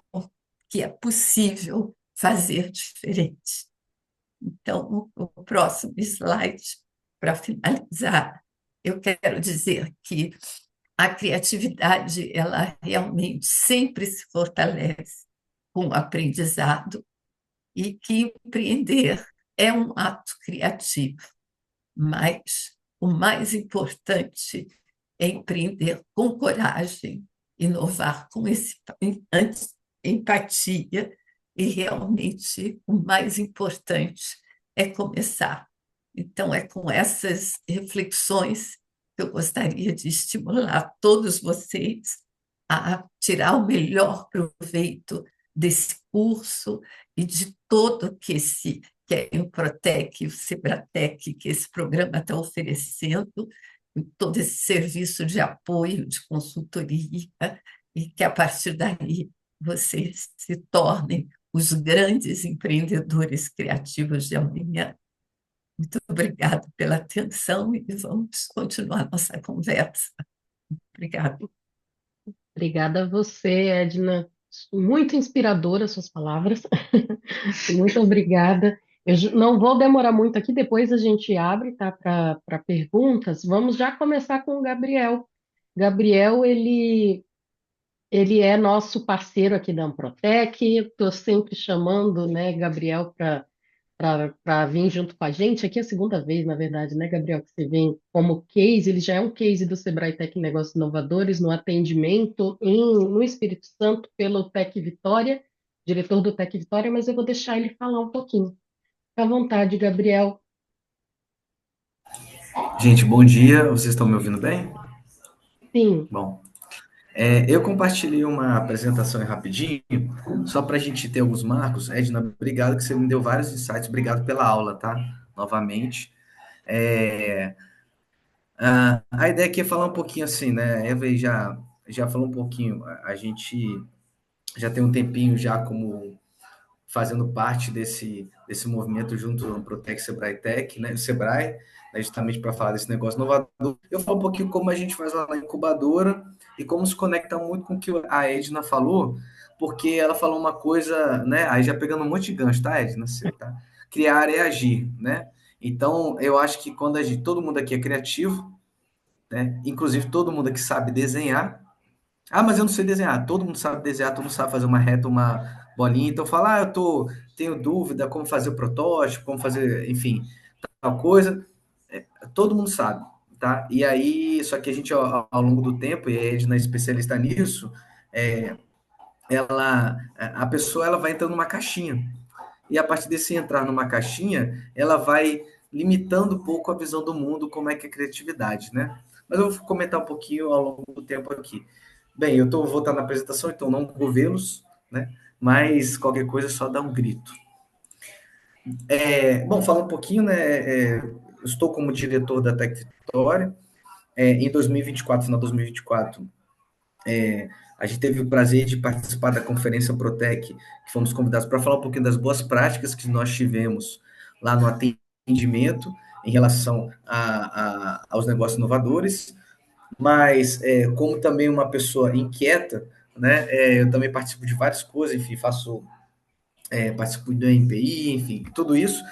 que é possível fazer diferente. Então, o próximo slide, para finalizar, eu quero dizer que a criatividade, ela realmente sempre se fortalece com o aprendizado e que empreender é um ato criativo, mas o mais importante é empreender com coragem, inovar com empatia e realmente o mais importante é começar. Então, é com essas reflexões que eu gostaria de estimular todos vocês a tirar o melhor proveito desse curso e de todo que é o Protec, o Sebratec, que esse programa está oferecendo, todo esse serviço de apoio, de consultoria, e que a partir daí vocês se tornem os grandes empreendedores criativos de amanhã. Muito obrigada pela atenção e vamos continuar nossa conversa. Obrigada. Obrigada a você, Edna. Muito inspiradora as suas palavras. Muito obrigada. Não vou demorar muito aqui, depois a gente abre, tá, para perguntas. Vamos já começar com o Gabriel. Gabriel, ele é nosso parceiro aqui da Amprotec. Estou sempre chamando, né, Gabriel, para vir junto com a gente. Aqui é a segunda vez, na verdade, né, Gabriel, que você vem como case. Ele já é um case do Sebrae Tech Negócios Inovadores no atendimento no Espírito Santo pelo Tec Vitória, diretor do Tec Vitória, mas eu vou deixar ele falar um pouquinho. Fica à vontade, Gabriel. Gente, bom dia. Vocês estão me ouvindo bem? Sim. Bom, eu compartilhei uma apresentação aí rapidinho, só para a gente ter alguns marcos. Edna, obrigado que você me deu vários insights. Obrigado pela aula, tá? Novamente. A ideia aqui é falar um pouquinho assim, né? Eva aí já falou um pouquinho. A gente já tem um tempinho já como fazendo parte desse movimento junto ao Protec Sebrae Tech, né? O Sebrae, né, justamente para falar desse negócio inovador. Eu falo um pouquinho como a gente faz lá na incubadora e como se conecta muito com o que a Edna falou, porque ela falou uma coisa, né? Aí já pegando um monte de gancho, tá, Edna? Seu, tá? Criar é agir, né? Então, eu acho que quando todo mundo aqui é criativo, né? Inclusive todo mundo aqui sabe desenhar. Ah, mas eu não sei desenhar. Todo mundo sabe desenhar, todo mundo sabe fazer uma reta, uma bolinha. Então fala, tenho dúvida como fazer o protótipo, como fazer, enfim, tal coisa. Todo mundo sabe, tá? E aí, só que a gente ao longo do tempo, e a Edna é especialista nisso, a pessoa ela vai entrando numa caixinha. E a partir desse entrar numa caixinha, ela vai limitando um pouco a visão do mundo, como é que é a criatividade, né? Mas eu vou comentar um pouquinho ao longo do tempo aqui. Bem, vou estar na apresentação, então não vou vê-los, né? Mas qualquer coisa é só dar um grito. Bom, falar um pouquinho, né? Eu estou como diretor da Tec Vitória. Em 2024, final de 2024, a gente teve o prazer de participar da conferência Protec, que fomos convidados para falar um pouquinho das boas práticas que nós tivemos lá no atendimento em relação aos negócios inovadores, mas como também uma pessoa inquieta, né, eu também participo de várias coisas, enfim, faço participo do MPI, enfim, tudo isso.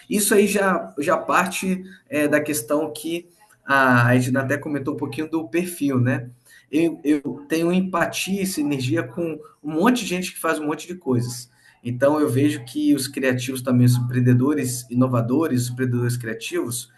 Isso aí já parte da questão que a Edna até comentou um pouquinho do perfil, né? Eu tenho empatia e sinergia com um monte de gente que faz um monte de coisas. Então, eu vejo que os criativos também, os empreendedores inovadores, os empreendedores criativos,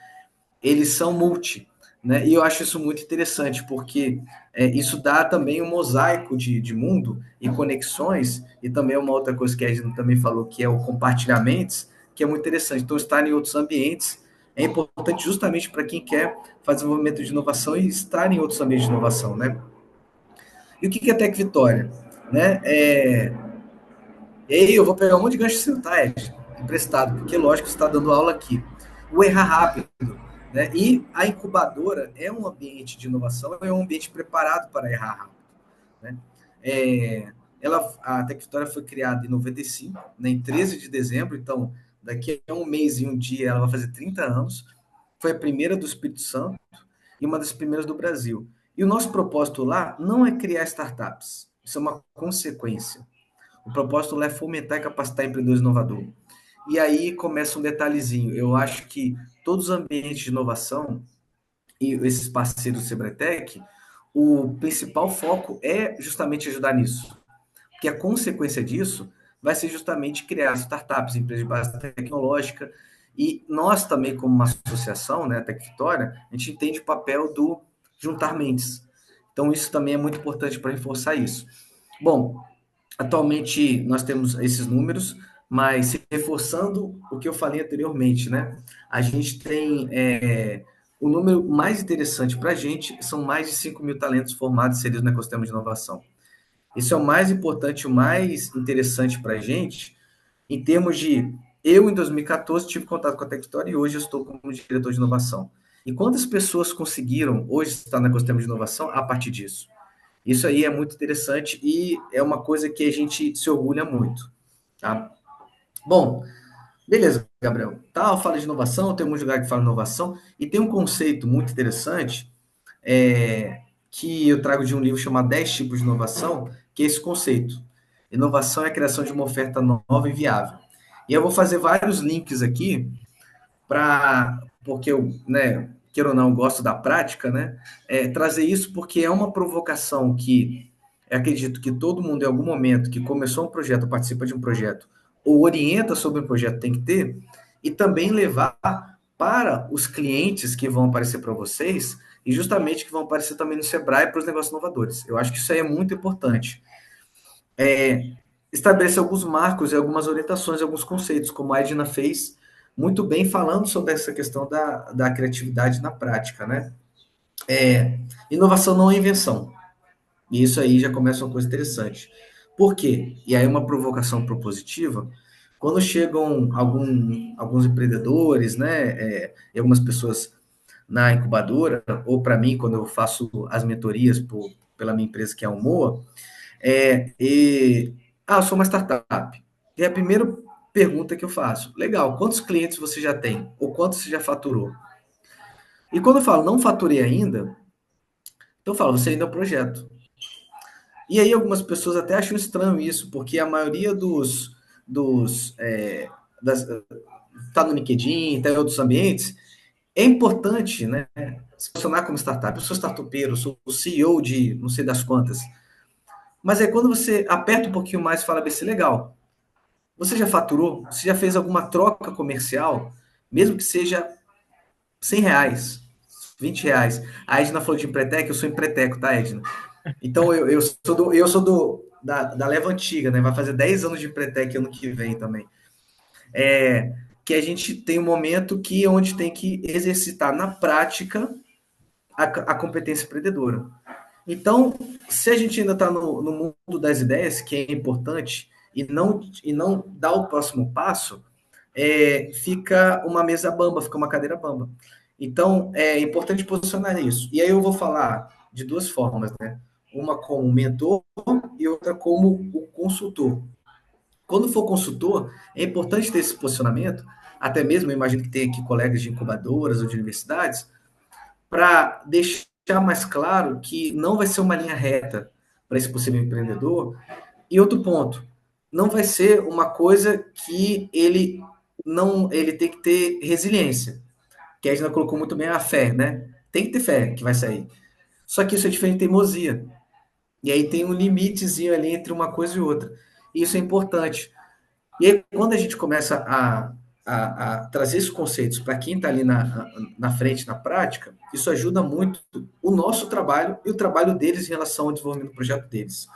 eles são multi, né? E eu acho isso muito interessante, porque isso dá também um mosaico de mundo e conexões, e também uma outra coisa que a gente também falou, que é o compartilhamento, que é muito interessante. Então, estar em outros ambientes é importante justamente para quem quer fazer desenvolvimento de inovação e estar em outros ambientes de inovação, né? E o que é Tech Vitória? Né? E aí eu vou pegar um monte de gancho seu, tá, Ed? Emprestado, porque lógico que você está dando aula aqui. O errar rápido, né? E a incubadora é um ambiente de inovação, é um ambiente preparado para errar rápido. Né? A Tec Vitória foi criada em 95, né, em 13 de dezembro, então daqui a um mês e um dia ela vai fazer 30 anos. Foi a primeira do Espírito Santo e uma das primeiras do Brasil. E o nosso propósito lá não é criar startups, isso é uma consequência. O propósito lá é fomentar e capacitar empreendedores inovadores. E aí começa um detalhezinho. Eu acho que todos os ambientes de inovação e esses parceiros do Sebretec, o principal foco é justamente ajudar nisso. Porque a consequência disso vai ser justamente criar startups, empresas de base tecnológica. E nós também, como uma associação, né, a Tec Vitória, a gente entende o papel do juntar mentes. Então, isso também é muito importante para reforçar isso. Bom, atualmente nós temos esses números, mas reforçando o que eu falei anteriormente, né? A gente tem o número mais interessante para a gente são mais de 5 mil talentos formados e inseridos no ecossistema de inovação. Isso é o mais importante, o mais interessante para a gente, em termos de. Eu, em 2014, tive contato com a Tectory e hoje eu estou como diretor de inovação. E quantas pessoas conseguiram hoje estar no ecossistema de inovação a partir disso? Isso aí é muito interessante e é uma coisa que a gente se orgulha muito. Tá? Bom, beleza, Gabriel. Tá, eu falo de inovação, tem um lugar que fala de inovação, e tem um conceito muito interessante que eu trago de um livro chamado 10 tipos de inovação, que é esse conceito. Inovação é a criação de uma oferta nova e viável. E eu vou fazer vários links aqui porque eu, né, queira ou não, gosto da prática, né? Trazer isso porque é uma provocação que eu acredito que todo mundo, em algum momento que começou um projeto, participa de um projeto, ou orienta sobre um projeto, tem que ter, e também levar para os clientes que vão aparecer para vocês, e justamente que vão aparecer também no Sebrae para os negócios inovadores. Eu acho que isso aí é muito importante. Estabelecer alguns marcos e algumas orientações, alguns conceitos, como a Edna fez muito bem falando sobre essa questão da criatividade na prática, né? Inovação não é invenção. E isso aí já começa uma coisa interessante. Por quê? E aí uma provocação propositiva, quando chegam alguns empreendedores, né, e algumas pessoas na incubadora, ou para mim, quando eu faço as mentorias pela minha empresa, que é a Umoa, eu sou uma startup. E a primeira pergunta que eu faço, legal, quantos clientes você já tem? Ou quanto você já faturou? E quando eu falo, não faturei ainda, então eu falo, você ainda é um projeto. E aí algumas pessoas até acham estranho isso, porque a maioria tá no LinkedIn, tá em outros ambientes, é importante, né, se posicionar como startup. Eu sou startupeiro, eu sou o CEO de não sei das quantas. Mas é quando você aperta um pouquinho mais e fala, bem, legal, você já faturou? Você já fez alguma troca comercial? Mesmo que seja R$ 100, R$ 20. A Edna falou de Empretec, eu sou empreteco, tá, Edna? Então eu sou da leva antiga, né? Vai fazer 10 anos de Empretec ano que vem também. Que a gente tem um momento onde tem que exercitar na prática a competência empreendedora. Então, se a gente ainda está no mundo das ideias, que é importante, e não dá o próximo passo, fica uma mesa bamba, fica uma cadeira bamba. Então, é importante posicionar isso. E aí eu vou falar de duas formas, né? Uma como mentor e outra como o consultor. Quando for consultor, é importante ter esse posicionamento, até mesmo, eu imagino que tem aqui colegas de incubadoras ou de universidades, para deixar mais claro que não vai ser uma linha reta para esse possível empreendedor. E outro ponto, não vai ser uma coisa que ele tem que ter resiliência, que a Edna colocou muito bem a fé, né? Tem que ter fé que vai sair. Só que isso é diferente de teimosia. E aí tem um limitezinho ali entre uma coisa e outra. E isso é importante. E aí, quando a gente começa a trazer esses conceitos para quem está ali na frente, na prática, isso ajuda muito o nosso trabalho e o trabalho deles em relação ao desenvolvimento do projeto deles.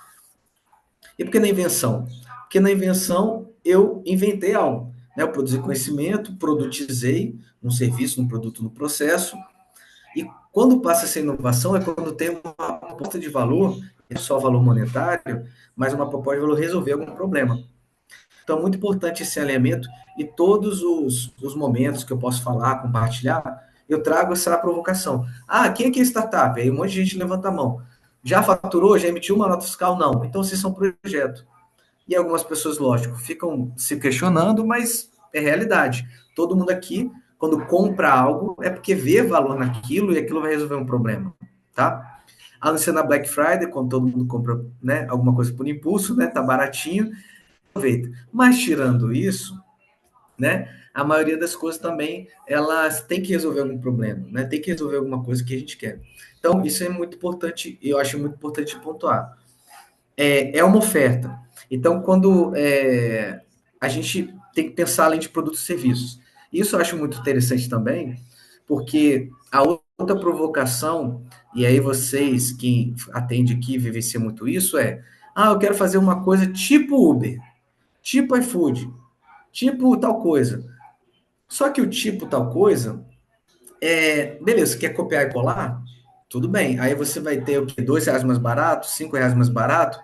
E por que na invenção? Porque na invenção eu inventei algo. Né? Eu produzi conhecimento, produtizei um serviço, um produto, no processo. E quando passa essa inovação é quando tem uma proposta de valor, não só valor monetário, mas uma proposta de valor resolver algum problema. Então, é muito importante esse alinhamento e todos os momentos que eu posso falar, compartilhar, eu trago essa provocação. Ah, quem aqui é startup? Aí um monte de gente levanta a mão. Já faturou? Já emitiu uma nota fiscal? Não. Então, vocês são projeto. E algumas pessoas, lógico, ficam se questionando, mas é realidade. Todo mundo aqui, quando compra algo, é porque vê valor naquilo e aquilo vai resolver um problema, tá? A não ser na Black Friday, quando todo mundo compra, né, alguma coisa por impulso, né, tá baratinho, aproveita. Mas tirando isso, né, a maioria das coisas também, elas têm que resolver algum problema, né, tem que resolver alguma coisa que a gente quer. Então, isso é muito importante, e eu acho muito importante pontuar. É uma oferta. Então, quando a gente tem que pensar além de produtos e serviços. Isso eu acho muito interessante também, porque a outra provocação, e aí vocês que atendem aqui vivenciam muito isso, eu quero fazer uma coisa tipo Uber, tipo iFood, tipo tal coisa. Só que o tipo tal coisa, beleza, você quer copiar e colar? Tudo bem. Aí você vai ter o quê? R$ 2 mais barato, R$ 5 mais barato?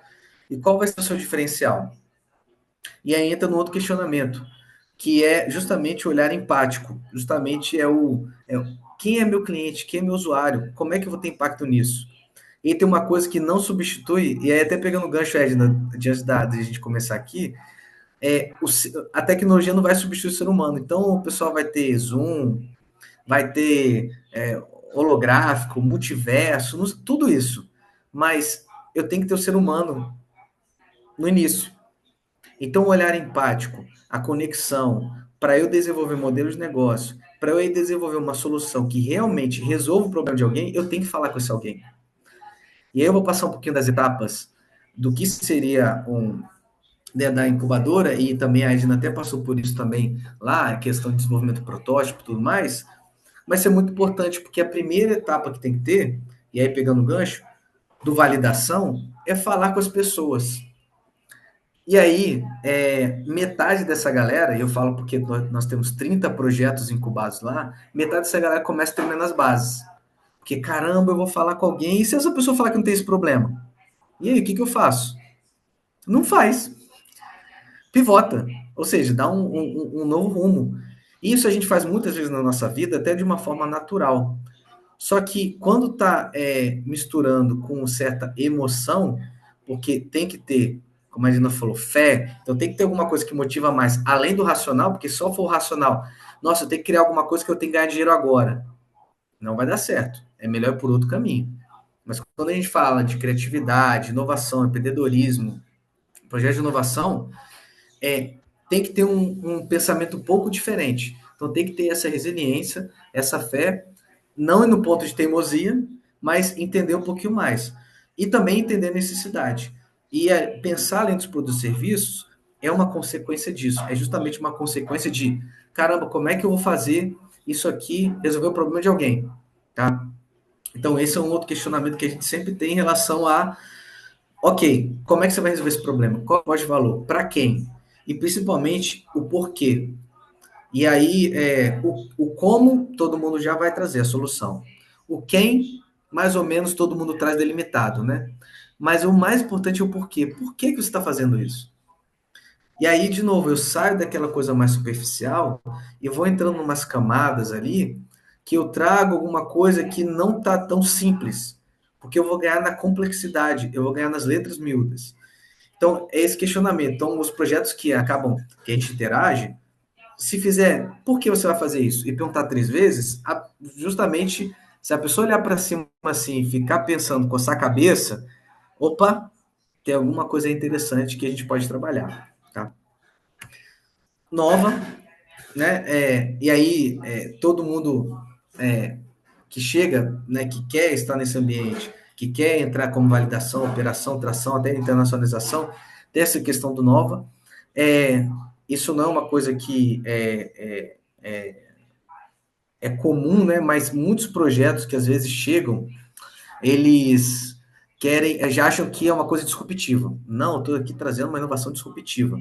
E qual vai ser o seu diferencial? E aí entra no outro questionamento, que é justamente o olhar empático. Justamente quem é meu cliente, quem é meu usuário, como é que eu vou ter impacto nisso? E tem uma coisa que não substitui, e aí até pegando o gancho, Edna, diante de a gente começar aqui, a tecnologia não vai substituir o ser humano. Então o pessoal vai ter Zoom, vai ter holográfico, multiverso, tudo isso. Mas eu tenho que ter o ser humano no início. Então, o olhar empático, a conexão, para eu desenvolver modelos de negócio, para eu desenvolver uma solução que realmente resolva o problema de alguém, eu tenho que falar com esse alguém. E aí eu vou passar um pouquinho das etapas do que seria da incubadora, e também a Edna até passou por isso também lá, a questão de desenvolvimento protótipo e tudo mais, mas é muito importante, porque a primeira etapa que tem que ter, e aí pegando o gancho, do validação, é falar com as pessoas. E aí, metade dessa galera, e eu falo porque nós temos 30 projetos incubados lá, metade dessa galera começa treinando as bases. Porque, caramba, eu vou falar com alguém, e se essa pessoa falar que não tem esse problema? E aí, o que eu faço? Não faz. Pivota. Ou seja, dá um novo rumo. Isso a gente faz muitas vezes na nossa vida, até de uma forma natural. Só que quando está misturando com certa emoção, porque tem que ter, como a Dina falou, fé, então tem que ter alguma coisa que motiva mais, além do racional, porque só for o racional, nossa, eu tenho que criar alguma coisa que eu tenho que ganhar dinheiro agora. Não vai dar certo. É melhor ir por outro caminho. Mas quando a gente fala de criatividade, inovação, empreendedorismo, projeto de inovação, tem que ter um pensamento um pouco diferente. Então tem que ter essa resiliência, essa fé, não no ponto de teimosia, mas entender um pouquinho mais. E também entender a necessidade. E pensar além dos produtos e serviços é uma consequência disso. É justamente uma consequência de, caramba, como é que eu vou fazer isso aqui resolver o problema de alguém? Tá? Então, esse é um outro questionamento que a gente sempre tem em relação a, ok, como é que você vai resolver esse problema? Qual é o de valor? Para quem? E principalmente o porquê. E aí, o como, todo mundo já vai trazer a solução. O quem, mais ou menos, todo mundo traz delimitado, né? Mas o mais importante é o porquê. Por que você está fazendo isso? E aí, de novo, eu saio daquela coisa mais superficial e vou entrando em umas camadas ali que eu trago alguma coisa que não está tão simples. Porque eu vou ganhar na complexidade, eu vou ganhar nas letras miúdas. Então, é esse questionamento. Então, os projetos que acabam, que a gente interage, se fizer, por que você vai fazer isso? E perguntar 3 vezes, justamente se a pessoa olhar para cima assim, ficar pensando, coçar a cabeça, opa, tem alguma coisa interessante que a gente pode trabalhar. nova, né? E aí todo mundo que chega, né, que quer estar nesse ambiente, que quer entrar como validação, operação, tração, até internacionalização, dessa questão do Nova, é, isso não é uma coisa que é comum, né? Mas muitos projetos que às vezes chegam, eles querem, já acham que é uma coisa disruptiva. Não, estou aqui trazendo uma inovação disruptiva.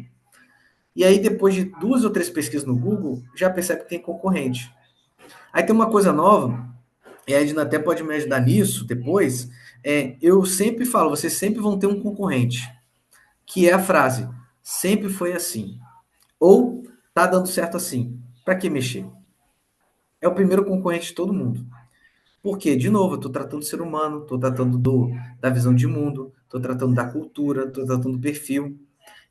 E aí, depois de 2 ou 3 pesquisas no Google, já percebe que tem concorrente. Aí tem uma coisa nova, e a Edna até pode me ajudar nisso depois. Eu sempre falo, vocês sempre vão ter um concorrente, que é a frase, sempre foi assim. Ou tá dando certo assim. Para que mexer? É o primeiro concorrente de todo mundo. Porque, de novo, eu estou tratando do ser humano, estou tratando da visão de mundo, estou tratando da cultura, estou tratando do perfil.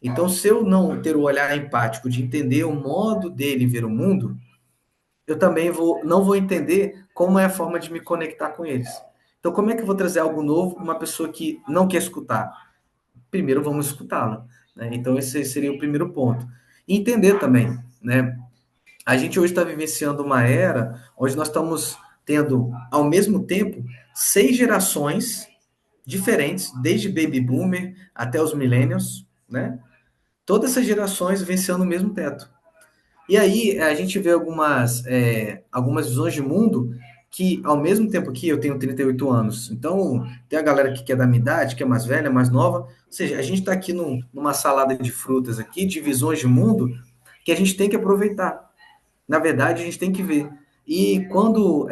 Então, se eu não ter o olhar empático de entender o modo dele ver o mundo, eu também não vou entender como é a forma de me conectar com eles. Então, como é que eu vou trazer algo novo para uma pessoa que não quer escutar? Primeiro, vamos escutá-la. Né? Então, esse seria o primeiro ponto. E entender também, né? A gente hoje está vivenciando uma era onde nós estamos tendo, ao mesmo tempo, 6 gerações diferentes, desde baby boomer até os millennials, né? Todas essas gerações vencendo o mesmo teto. E aí a gente vê algumas visões de mundo que, ao mesmo tempo que eu tenho 38 anos, então tem a galera que é da minha idade, que é mais velha, mais nova, ou seja, a gente está aqui numa salada de frutas aqui, de visões de mundo, que a gente tem que aproveitar. Na verdade, a gente tem que ver. E quando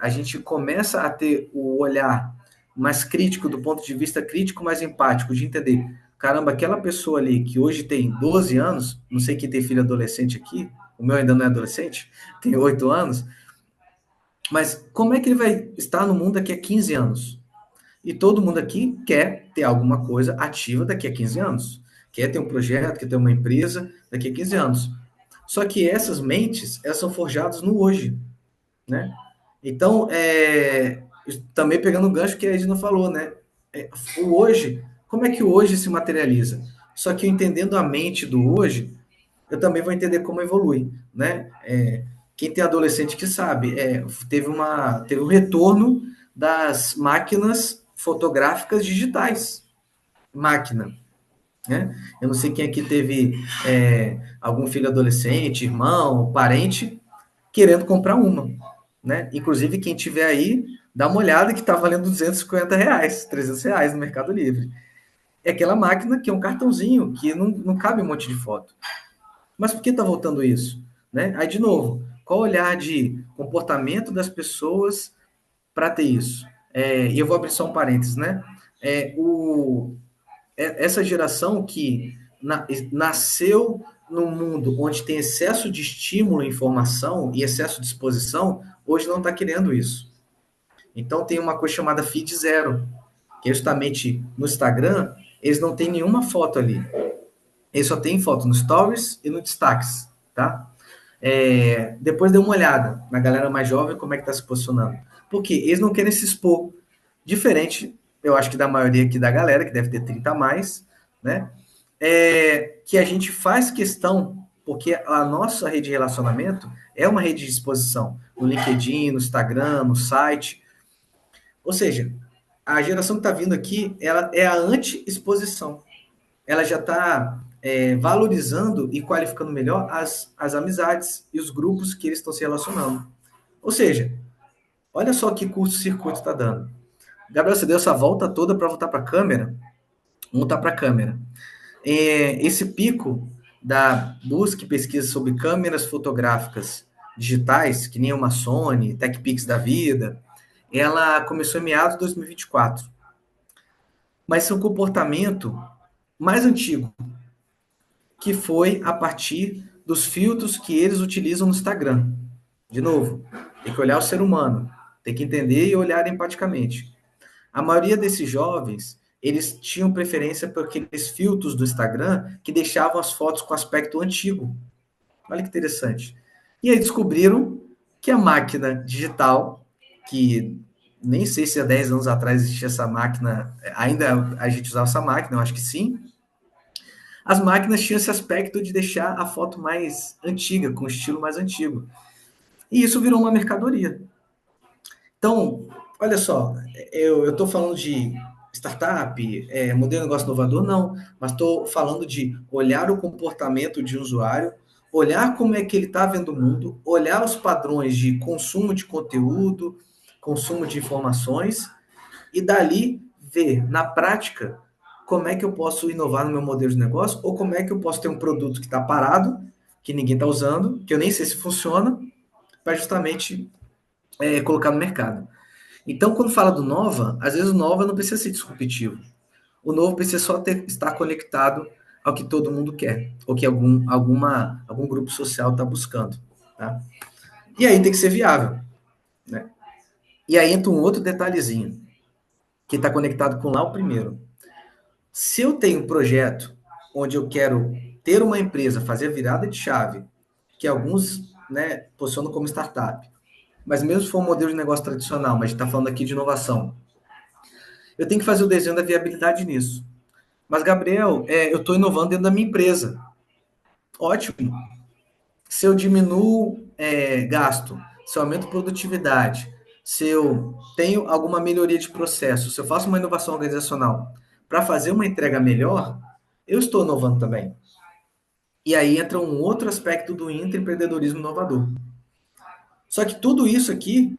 a gente começa a ter o olhar mais crítico, do ponto de vista crítico, mais empático, de entender, caramba, aquela pessoa ali que hoje tem 12 anos, não sei quem tem filho adolescente aqui, o meu ainda não é adolescente, tem 8 anos, mas como é que ele vai estar no mundo daqui a 15 anos? E todo mundo aqui quer ter alguma coisa ativa daqui a 15 anos. Quer ter um projeto, quer ter uma empresa daqui a 15 anos. Só que essas mentes, elas são forjadas no hoje, né? Então, também pegando o gancho que a Edna falou, né? O hoje, como é que o hoje se materializa? Só que entendendo a mente do hoje, eu também vou entender como evolui, né? Quem tem adolescente que sabe, teve um retorno das máquinas fotográficas digitais. Máquina, né? Eu não sei quem aqui teve algum filho adolescente, irmão, parente, querendo comprar uma, né? Inclusive, quem tiver aí, dá uma olhada que está valendo R$ 250, R$ 300 no Mercado Livre. É aquela máquina que é um cartãozinho, que não cabe um monte de foto. Mas por que está voltando isso? Né? Aí, de novo, qual o olhar de comportamento das pessoas para ter isso? E eu vou abrir só um parênteses, né? Essa geração que nasceu num mundo onde tem excesso de estímulo, informação e excesso de exposição, hoje não está querendo isso. Então tem uma coisa chamada feed zero, que é justamente no Instagram, eles não têm nenhuma foto ali. Eles só têm foto no Stories e no Destaques, tá? Depois dê uma olhada na galera mais jovem, como é que está se posicionando. Porque eles não querem se expor. Diferente, eu acho que da maioria aqui da galera, que deve ter 30 a mais, né? Que a gente faz questão, porque a nossa rede de relacionamento é uma rede de exposição. No LinkedIn, no Instagram, no site. Ou seja, a geração que está vindo aqui, ela é a anti-exposição. Ela já está valorizando e qualificando melhor as amizades e os grupos que eles estão se relacionando. Ou seja, olha só que curto-circuito está dando. Gabriel, você deu essa volta toda para voltar para a câmera? Vamos voltar para a câmera. Esse pico da busca e pesquisa sobre câmeras fotográficas digitais, que nem uma Sony, TechPix da vida, ela começou em meados de 2024. Mas é um comportamento mais antigo, que foi a partir dos filtros que eles utilizam no Instagram. De novo, tem que olhar o ser humano, tem que entender e olhar empaticamente. A maioria desses jovens, eles tinham preferência por aqueles filtros do Instagram que deixavam as fotos com aspecto antigo. Olha que interessante. E aí descobriram que a máquina digital, que nem sei se há 10 anos atrás existia essa máquina, ainda a gente usava essa máquina, eu acho que sim. as máquinas tinham esse aspecto de deixar a foto mais antiga, com estilo mais antigo. E isso virou uma mercadoria. Então, olha só, eu estou falando de startup, modelo de negócio inovador, não, mas estou falando de olhar o comportamento de um usuário, olhar como é que ele está vendo o mundo, olhar os padrões de consumo de conteúdo, consumo de informações, e dali ver, na prática, como é que eu posso inovar no meu modelo de negócio, ou como é que eu posso ter um produto que está parado, que ninguém está usando, que eu nem sei se funciona, para justamente colocar no mercado. Então, quando fala do Nova, às vezes o Nova não precisa ser disruptivo. O novo precisa só estar conectado ao que todo mundo quer, ou que algum grupo social está buscando. Tá? E aí tem que ser viável. Né? E aí entra um outro detalhezinho, que está conectado com lá o primeiro. Se eu tenho um projeto onde eu quero ter uma empresa, fazer a virada de chave, que alguns posicionam como startup, mas mesmo se for um modelo de negócio tradicional, mas a gente está falando aqui de inovação, eu tenho que fazer o desenho da viabilidade nisso. Mas, Gabriel, eu estou inovando dentro da minha empresa. Ótimo. Se eu diminuo gasto, se eu aumento produtividade, se eu tenho alguma melhoria de processo, se eu faço uma inovação organizacional para fazer uma entrega melhor, eu estou inovando também. E aí entra um outro aspecto do intraempreendedorismo inovador. Só que tudo isso aqui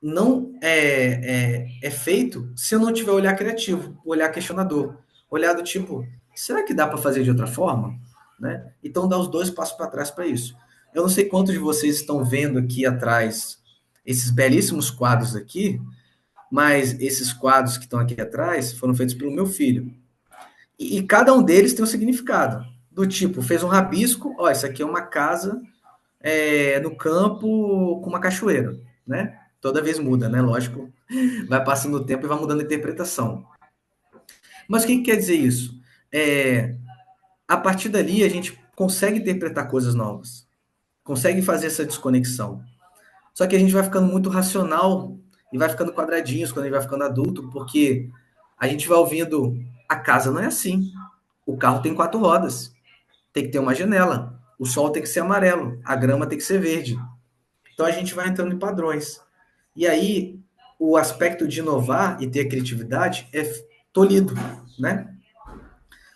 não é feito se eu não tiver olhar criativo, olhar questionador, olhar do tipo, será que dá para fazer de outra forma? Né? Então dá os dois passos para trás para isso. Eu não sei quantos de vocês estão vendo aqui atrás esses belíssimos quadros aqui, mas esses quadros que estão aqui atrás foram feitos pelo meu filho. E cada um deles tem um significado. Do tipo, fez um rabisco, ó, isso aqui é uma casa no campo com uma cachoeira, né? Toda vez muda, né? Lógico, vai passando o tempo e vai mudando a interpretação. Mas o que quer dizer isso? A partir dali, a gente consegue interpretar coisas novas, consegue fazer essa desconexão. Só que a gente vai ficando muito racional e vai ficando quadradinhos quando a gente vai ficando adulto, porque a gente vai ouvindo, a casa não é assim, o carro tem 4 rodas, tem que ter uma janela, o sol tem que ser amarelo, a grama tem que ser verde. Então a gente vai entrando em padrões. E aí, o aspecto de inovar e ter criatividade é tolhido, né?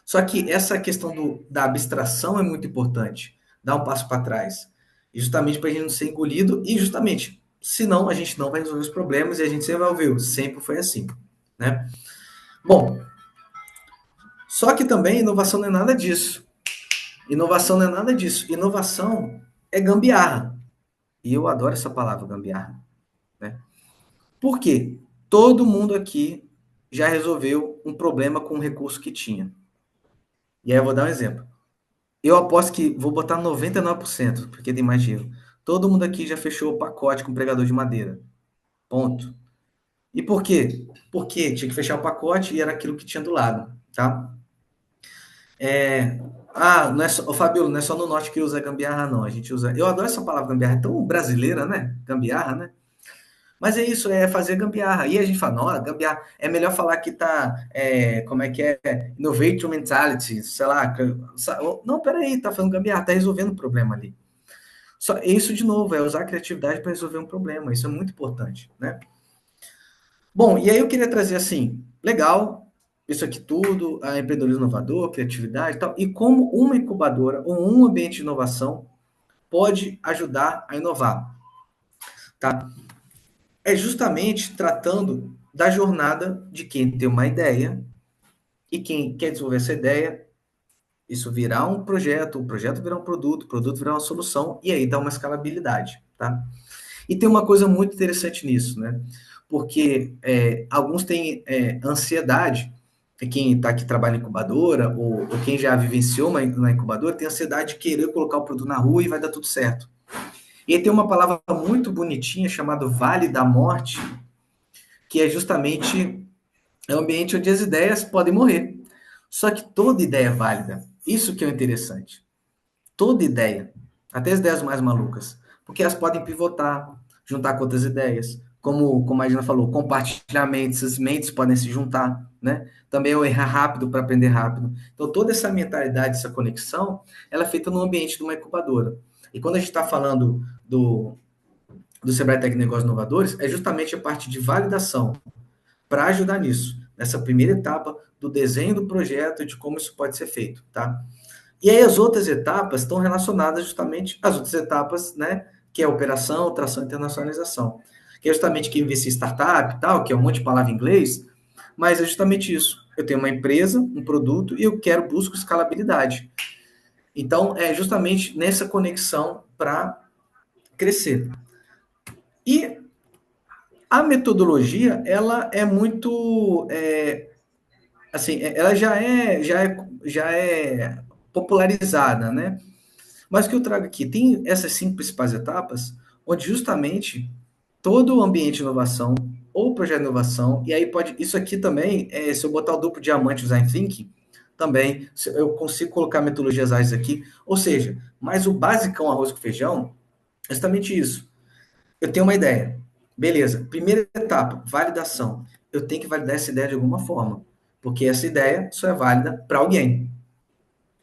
Só que essa questão da abstração é muito importante. Dar um passo para trás. E justamente para a gente não ser engolido e justamente, senão a gente não vai resolver os problemas e a gente sempre vai ouvir, sempre foi assim, né? Bom, só que também inovação não é nada disso. Inovação não é nada disso. Inovação é gambiarra. E eu adoro essa palavra, gambiarra. Né? Por quê? Todo mundo aqui já resolveu um problema com o recurso que tinha. E aí eu vou dar um exemplo. Eu aposto que vou botar 99%, porque tem mais dinheiro. Todo mundo aqui já fechou o pacote com pregador de madeira. Ponto. E por quê? Porque tinha que fechar o pacote e era aquilo que tinha do lado, tá? Não é só, Fabiola, não é só no norte que usa gambiarra, não. A gente usa. Eu adoro essa palavra gambiarra, é tão brasileira, né? Gambiarra, né? Mas é isso, é fazer gambiarra. E a gente fala, não, gambiarra. É melhor falar que tá, como é que é? Innovator mentality, sei lá. Não, peraí, tá fazendo gambiarra, tá resolvendo o problema ali. Só isso, de novo, é usar a criatividade para resolver um problema. Isso é muito importante, né? Bom, e aí eu queria trazer assim, legal, isso aqui tudo, a empreendedorismo inovador, criatividade e tal, e como uma incubadora ou um ambiente de inovação pode ajudar a inovar, tá? É justamente tratando da jornada de quem tem uma ideia e quem quer desenvolver essa ideia, isso virar um projeto, o projeto virar um produto, o produto virar uma solução, e aí dá uma escalabilidade, tá? E tem uma coisa muito interessante nisso, né? Porque alguns têm ansiedade, quem está aqui trabalha em incubadora, ou quem já vivenciou na incubadora, tem ansiedade de querer colocar o produto na rua e vai dar tudo certo. E aí tem uma palavra muito bonitinha chamada Vale da Morte, que é justamente o ambiente onde as ideias podem morrer. Só que toda ideia é válida. Isso que é interessante. Toda ideia, até as ideias mais malucas, porque elas podem pivotar, juntar com outras ideias, como a Gina falou, compartilhamentos, as mentes podem se juntar, né? Também é o errar rápido para aprender rápido. Então, toda essa mentalidade, essa conexão, ela é feita no ambiente de uma incubadora. E quando a gente está falando do Sebrae Tech Negócios Inovadores, é justamente a parte de validação para ajudar nisso, nessa primeira etapa do desenho do projeto e de como isso pode ser feito, tá? E aí as outras etapas estão relacionadas justamente às outras etapas, né? Que é a operação, tração e internacionalização. Que é justamente que investir em startup e tal, que é um monte de palavra em inglês, mas é justamente isso. Eu tenho uma empresa, um produto e eu quero busco escalabilidade. Então, é justamente nessa conexão para crescer. E a metodologia, ela é muito, assim, ela já é popularizada, né? Mas o que eu trago aqui, tem essas 5 principais etapas, onde justamente todo o ambiente de inovação, ou projeto de inovação, e aí pode, isso aqui também, se eu botar o duplo diamante, o design thinking, também eu consigo colocar metodologias ágeis aqui, ou seja, mas o basicão arroz com feijão, é justamente isso. Eu tenho uma ideia. Beleza. Primeira etapa, validação. Eu tenho que validar essa ideia de alguma forma. Porque essa ideia só é válida para alguém.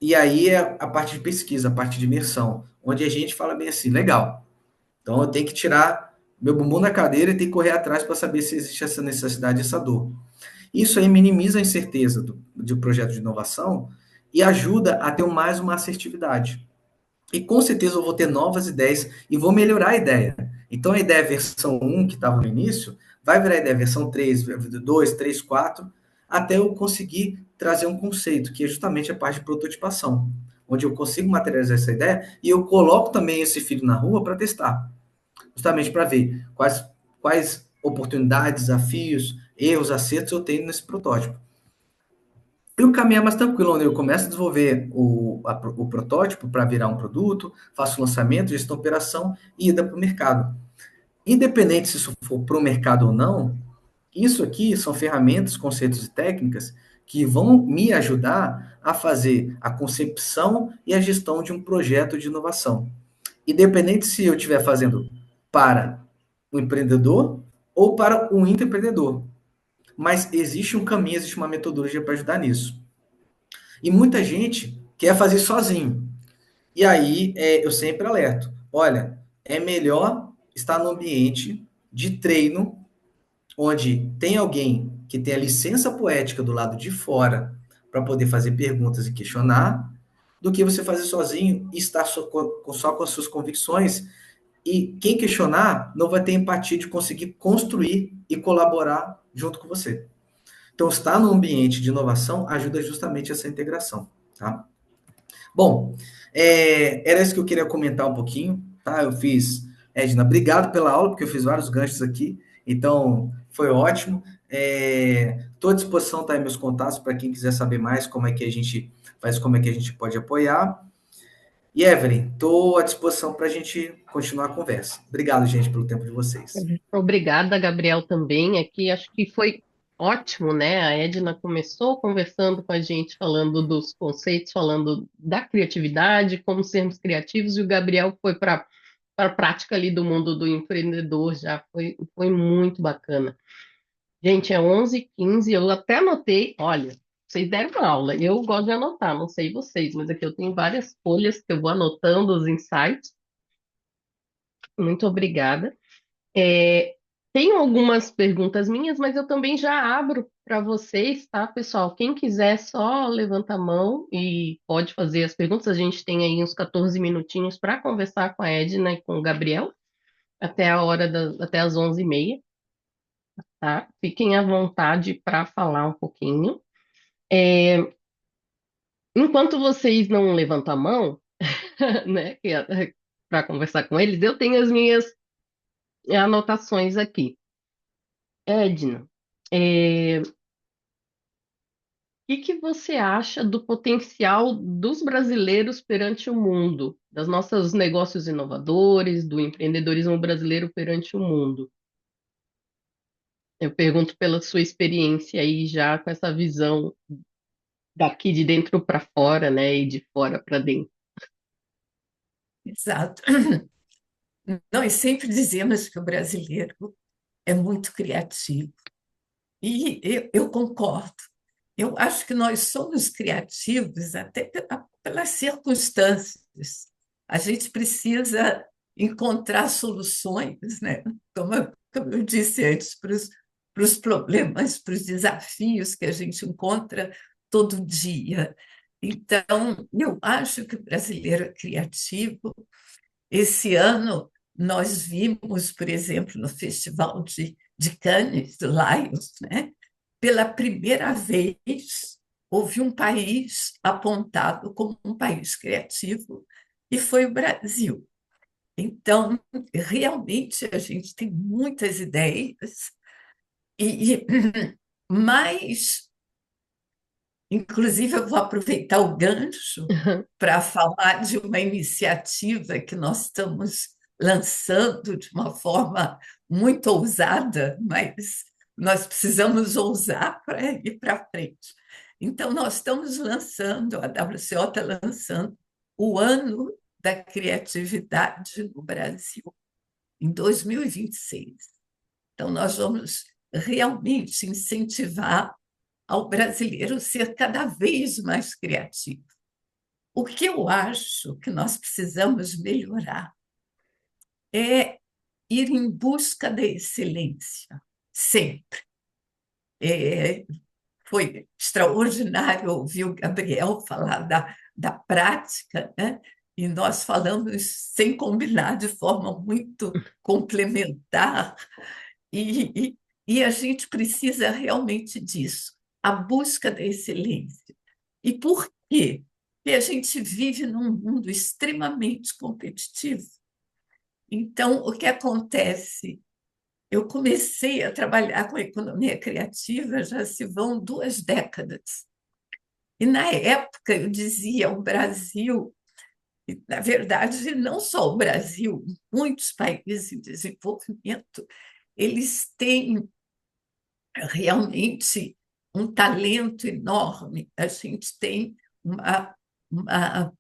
E aí é a parte de pesquisa, a parte de imersão, onde a gente fala bem assim, legal. Então eu tenho que tirar meu bumbum da cadeira e tenho que correr atrás para saber se existe essa necessidade, essa dor. Isso aí minimiza a incerteza do projeto de inovação e ajuda a ter mais uma assertividade. E com certeza eu vou ter novas ideias e vou melhorar a ideia. Então a ideia versão 1 que estava no início, vai virar a ideia versão 3, 2, 3, 4, até eu conseguir trazer um conceito, que é justamente a parte de prototipação, onde eu consigo materializar essa ideia e eu coloco também esse filho na rua para testar, justamente para ver quais oportunidades, desafios, erros, acertos eu tenho nesse protótipo. E o caminho é mais tranquilo, onde eu começo a desenvolver o protótipo para virar um produto, faço lançamento, gestão de operação e ida para o mercado. Independente se isso for para o mercado ou não, isso aqui são ferramentas, conceitos e técnicas que vão me ajudar a fazer a concepção e a gestão de um projeto de inovação. Independente se eu estiver fazendo para o empreendedor ou para o intraempreendedor. Mas existe um caminho, existe uma metodologia para ajudar nisso. E muita gente quer fazer sozinho. E aí eu sempre alerto: olha, é melhor estar no ambiente de treino, onde tem alguém que tem a licença poética do lado de fora para poder fazer perguntas e questionar, do que você fazer sozinho e estar só com as suas convicções. E quem questionar não vai ter empatia de conseguir construir e colaborar junto com você. Então, estar no ambiente de inovação ajuda justamente essa integração. Tá? Bom, era isso que eu queria comentar um pouquinho, tá? Eu fiz, Edna, obrigado pela aula, porque eu fiz vários ganchos aqui, então foi ótimo. Estou à disposição, tá aí meus contatos para quem quiser saber mais como é que a gente faz, como é que a gente pode apoiar. E Evelyn, estou à disposição para a gente continuar a conversa. Obrigado, gente, pelo tempo de vocês. Obrigada, Gabriel, também. Aqui acho que foi ótimo, né? A Edna começou conversando com a gente, falando dos conceitos, falando da criatividade, como sermos criativos, e o Gabriel foi para a prática ali do mundo do empreendedor já. Foi muito bacana. Gente, é 11h15, eu até anotei, olha, vocês deram uma aula, eu gosto de anotar, não sei vocês, mas aqui eu tenho várias folhas que eu vou anotando os insights. Muito obrigada. É, tenho algumas perguntas minhas, mas eu também já abro para vocês, tá, pessoal? Quem quiser, só levanta a mão e pode fazer as perguntas. A gente tem aí uns 14 minutinhos para conversar com a Edna e com o Gabriel, até as 11h30, tá? Fiquem à vontade para falar um pouquinho. É, enquanto vocês não levantam a mão, né, para conversar com eles, eu tenho as minhas anotações aqui. Edna, o que você acha do potencial dos brasileiros perante o mundo, das nossos negócios inovadores, do empreendedorismo brasileiro perante o mundo? Eu pergunto pela sua experiência aí já com essa visão daqui de dentro para fora, né, e de fora para dentro. Exato. Nós sempre dizemos que o brasileiro é muito criativo. E eu concordo. Eu acho que nós somos criativos até pelas circunstâncias. A gente precisa encontrar soluções, né? Como eu disse antes, para os problemas, para os desafios que a gente encontra todo dia. Então, eu acho que o brasileiro é criativo. Esse ano, nós vimos, por exemplo, no Festival de Cannes, do Lions, né? Pela primeira vez, houve um país apontado como um país criativo, e foi o Brasil. Então, realmente, a gente tem muitas ideias, e, mas, inclusive, eu vou aproveitar o gancho para falar de uma iniciativa que nós estamos lançando de uma forma muito ousada, mas nós precisamos ousar para ir para frente. Então, nós estamos lançando, a WCO está lançando o Ano da Criatividade no Brasil, em 2026. Então, nós vamos realmente incentivar ao brasileiro ser cada vez mais criativo. O que eu acho que nós precisamos melhorar é ir em busca da excelência, sempre. É, foi extraordinário ouvir o Gabriel falar da prática, né? E nós falamos sem combinar, de forma muito complementar, e a gente precisa realmente disso, a busca da excelência. E por quê? Porque a gente vive num mundo extremamente competitivo. Então, o que acontece? Eu comecei a trabalhar com a economia criativa, já se vão 2 décadas. E, na época, eu dizia, o Brasil, e, na verdade, não só o Brasil, muitos países em desenvolvimento, eles têm realmente um talento enorme. A gente tem uma, uma,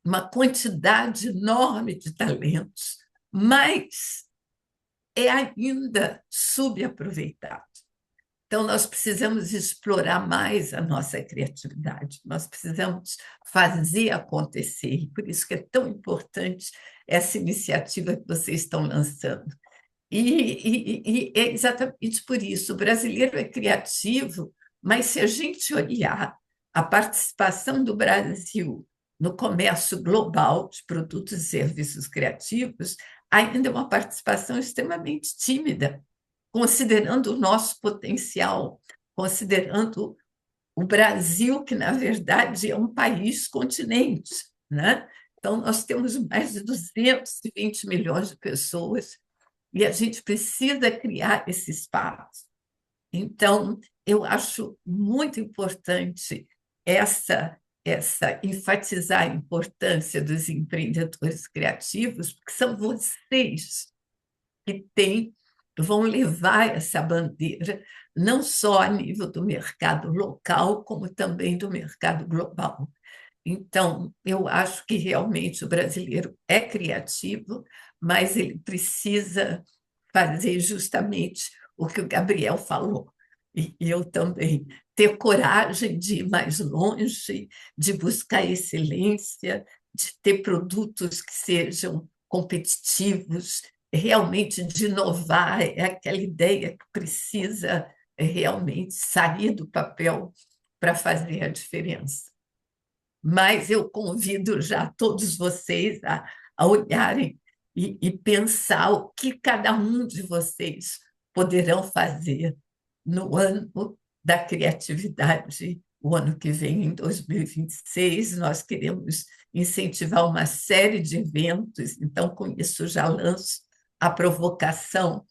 uma quantidade enorme de talentos, mas é ainda subaproveitado. Então, nós precisamos explorar mais a nossa criatividade, nós precisamos fazer acontecer, e por isso que é tão importante essa iniciativa que vocês estão lançando. E é exatamente por isso, o brasileiro é criativo, mas se a gente olhar a participação do Brasil no comércio global de produtos e serviços criativos, ainda é uma participação extremamente tímida, considerando o nosso potencial, considerando o Brasil, que, na verdade, é um país continente, né? Então, nós temos mais de 220 milhões de pessoas e a gente precisa criar esse espaço. Então, eu acho muito importante enfatizar a importância dos empreendedores criativos, porque são vocês que vão levar essa bandeira, não só a nível do mercado local, como também do mercado global. Então, eu acho que realmente o brasileiro é criativo, mas ele precisa fazer justamente o que o Gabriel falou. E eu também, ter coragem de ir mais longe, de buscar excelência, de ter produtos que sejam competitivos, realmente de inovar, é aquela ideia que precisa realmente sair do papel para fazer a diferença. Mas eu convido já todos vocês a olharem e pensar o que cada um de vocês poderão fazer no ano da criatividade, o ano que vem, em 2026. Nós queremos incentivar uma série de eventos, então, com isso, já lanço a provocação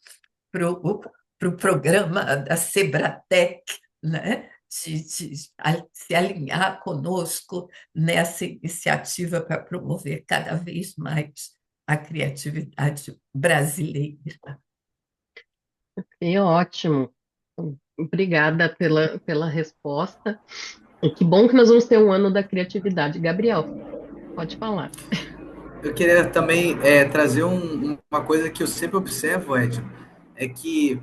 para o programa da Sebratec, né? De se alinhar conosco nessa iniciativa para promover cada vez mais a criatividade brasileira. É ótimo. Obrigada pela resposta. E que bom que nós vamos ter um ano da criatividade. Gabriel, pode falar. Eu queria também trazer uma coisa que eu sempre observo, Ed, é que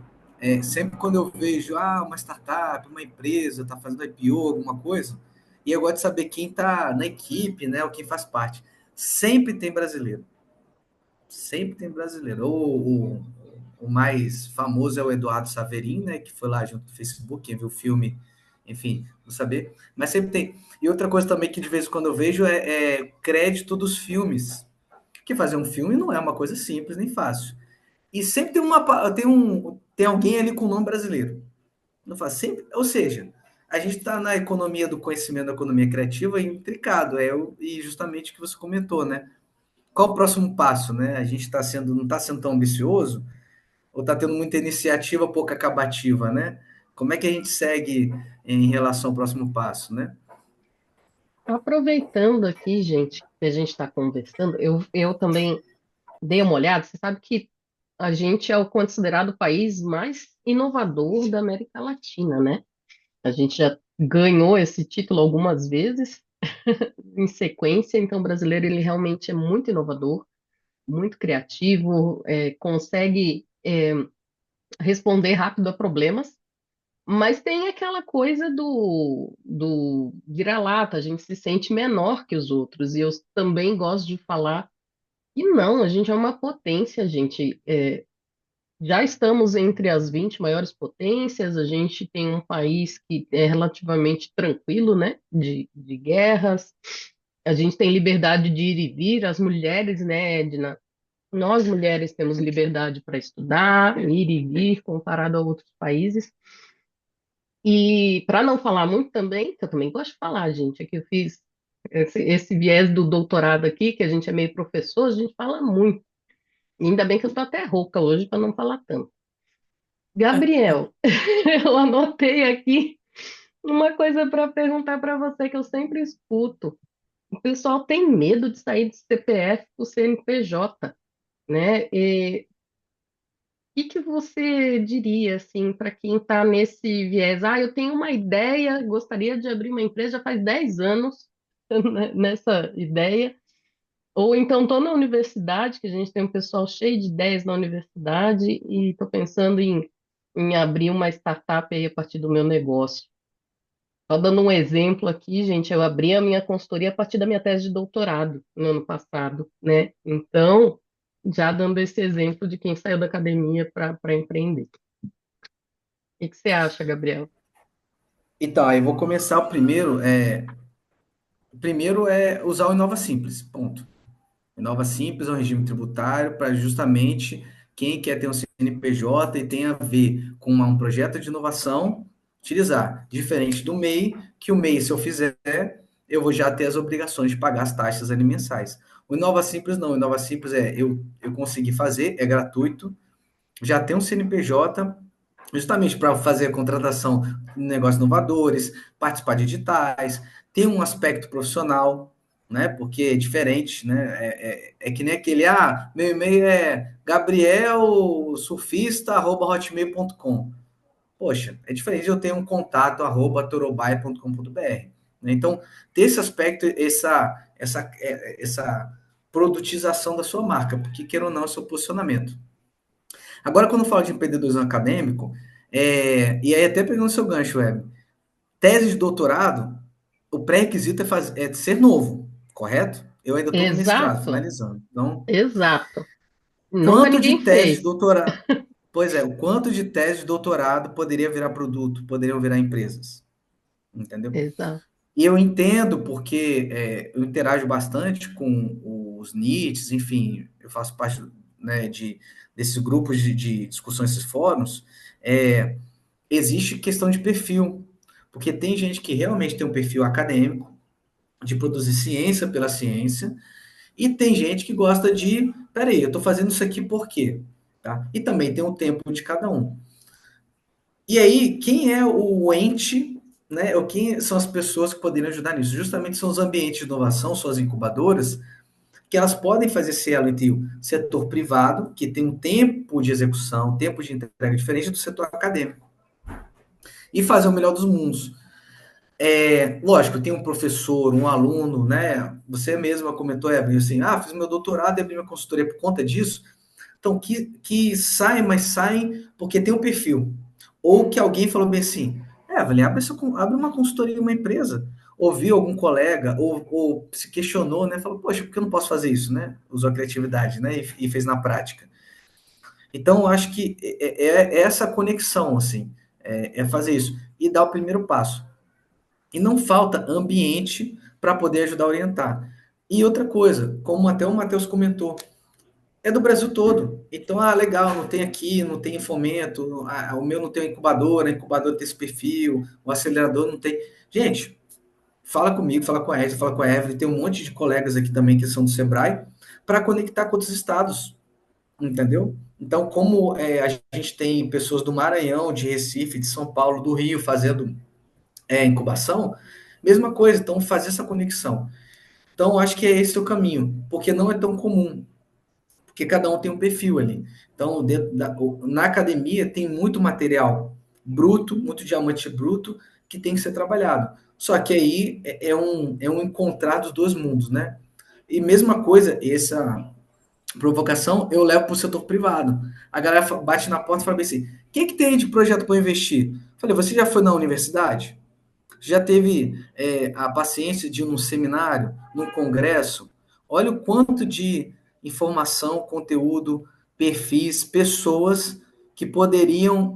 sempre quando eu vejo uma startup, uma empresa está fazendo IPO, alguma coisa, e eu gosto de saber quem está na equipe, né, ou quem faz parte. Sempre tem brasileiro. Sempre tem brasileiro. O mais famoso é o Eduardo Saverin, né, que foi lá junto do Facebook, quem viu o filme, enfim, não saber. Mas sempre tem. E outra coisa também que de vez em quando eu vejo é crédito dos filmes. Que fazer um filme não é uma coisa simples nem fácil. E sempre tem alguém ali com o nome brasileiro. Não faz sempre, ou seja, a gente está na economia do conhecimento, da economia criativa, intricado, e justamente o que você comentou, né? Qual o próximo passo, né? A gente não está sendo tão ambicioso, ou está tendo muita iniciativa, pouca acabativa, né? Como é que a gente segue em relação ao próximo passo, né? Aproveitando aqui, gente, que a gente está conversando, eu também dei uma olhada. Você sabe que a gente é o considerado o país mais inovador da América Latina, né? A gente já ganhou esse título algumas vezes em sequência, então o brasileiro ele realmente é muito inovador, muito criativo, consegue responder rápido a problemas, mas tem aquela coisa do vira-lata, a gente se sente menor que os outros, e eu também gosto de falar que não, a gente é uma potência, gente. Já estamos entre as 20 maiores potências, a gente tem um país que é relativamente tranquilo, né, de guerras, a gente tem liberdade de ir e vir, as mulheres, né, Edna, nós mulheres temos liberdade para estudar, ir e vir, comparado a outros países. E para não falar muito também, que eu também gosto de falar, gente, é que eu fiz esse viés do doutorado aqui, que a gente é meio professor, a gente fala muito. E ainda bem que eu estou até rouca hoje para não falar tanto. Gabriel, eu anotei aqui uma coisa para perguntar para você que eu sempre escuto. O pessoal tem medo de sair de CPF para o CNPJ, né? E o que você diria assim para quem está nesse viés? Ah, eu tenho uma ideia, gostaria de abrir uma empresa já faz 10 anos né, nessa ideia. Ou então estou na universidade, que a gente tem um pessoal cheio de ideias na universidade, e estou pensando em abrir uma startup aí a partir do meu negócio. Só dando um exemplo aqui, gente, eu abri a minha consultoria a partir da minha tese de doutorado no ano passado, né? Então, já dando esse exemplo de quem saiu da academia para empreender. O que você acha, Gabriel? Então, aí vou começar o primeiro é usar o Inova Simples, ponto. Inova Simples é um regime tributário para justamente quem quer ter um CNPJ e tem a ver com um projeto de inovação, utilizar. Diferente do MEI, que o MEI, se eu fizer, eu vou já ter as obrigações de pagar as taxas ali mensais. O Inova Simples não, o Inova Simples eu consegui fazer, é gratuito, já tem um CNPJ, justamente para fazer a contratação de negócios inovadores, participar de editais, ter um aspecto profissional, né? Porque é diferente, né? É que nem aquele, meu e-mail é gabrielsurfista@hotmail.com. Poxa, é diferente de eu ter um contato @torobai.com.br. Né? Então, ter esse aspecto, essa produtização da sua marca, porque queira ou não, é o seu posicionamento. Agora, quando eu falo de empreendedorismo acadêmico, e aí até pegando o seu gancho, Web, tese de doutorado, o pré-requisito é ser novo, correto? Eu ainda estou no mestrado, Exato, finalizando. Então, exato. Nunca quanto de ninguém tese de fez. doutorado? Pois é, o quanto de tese de doutorado poderia virar produto, poderiam virar empresas, entendeu? Exato. E eu entendo porque eu interajo bastante com os NITs, enfim, eu faço parte, né, desses grupos de discussão, esses fóruns. Existe questão de perfil, porque tem gente que realmente tem um perfil acadêmico, de produzir ciência pela ciência, e tem gente que gosta de, peraí, eu estou fazendo isso aqui por quê? Tá? E também tem o tempo de cada um. E aí, quem é o ente, né, ou quem são as pessoas que poderiam ajudar nisso? Justamente são os ambientes de inovação, são as incubadoras, que elas podem fazer esse elo entre o setor privado, que tem um tempo de execução, um tempo de entrega diferente do setor acadêmico, e fazer o melhor dos mundos. Lógico, tem um professor, um aluno, né? Você mesma comentou, Evelyn, assim, fiz meu doutorado e abri minha consultoria por conta disso. Então, que saem, mas saem porque tem um perfil. Ou que alguém falou bem assim, Evelyn, abre uma consultoria em uma empresa. Ouviu algum colega, ou se questionou, né? Falou, poxa, por que eu não posso fazer isso, né? Usou a criatividade, né? E fez na prática. Então, eu acho que é essa conexão, assim, é fazer isso. E dar o primeiro passo. E não falta ambiente para poder ajudar a orientar. E outra coisa, como até o Matheus comentou, é do Brasil todo. Então, legal, não tem aqui, não tem fomento, o meu não tem incubadora, a incubadora tem esse perfil, o acelerador não tem. Gente, fala comigo, fala com a Edna, fala com a Evelyn, tem um monte de colegas aqui também que são do Sebrae, para conectar com outros estados, entendeu? Então, como a gente tem pessoas do Maranhão, de Recife, de São Paulo, do Rio, fazendo incubação, mesma coisa, então fazer essa conexão. Então, acho que é esse o caminho, porque não é tão comum, porque cada um tem um perfil ali. Então, na academia tem muito material bruto, muito diamante bruto, que tem que ser trabalhado. Só que aí é um encontrar dos dois mundos, né? E mesma coisa, essa provocação eu levo para o setor privado. A galera bate na porta e fala assim: o que tem de projeto para investir? Falei, você já foi na universidade? Já teve a paciência de ir num seminário, num congresso? Olha o quanto de informação, conteúdo, perfis, pessoas que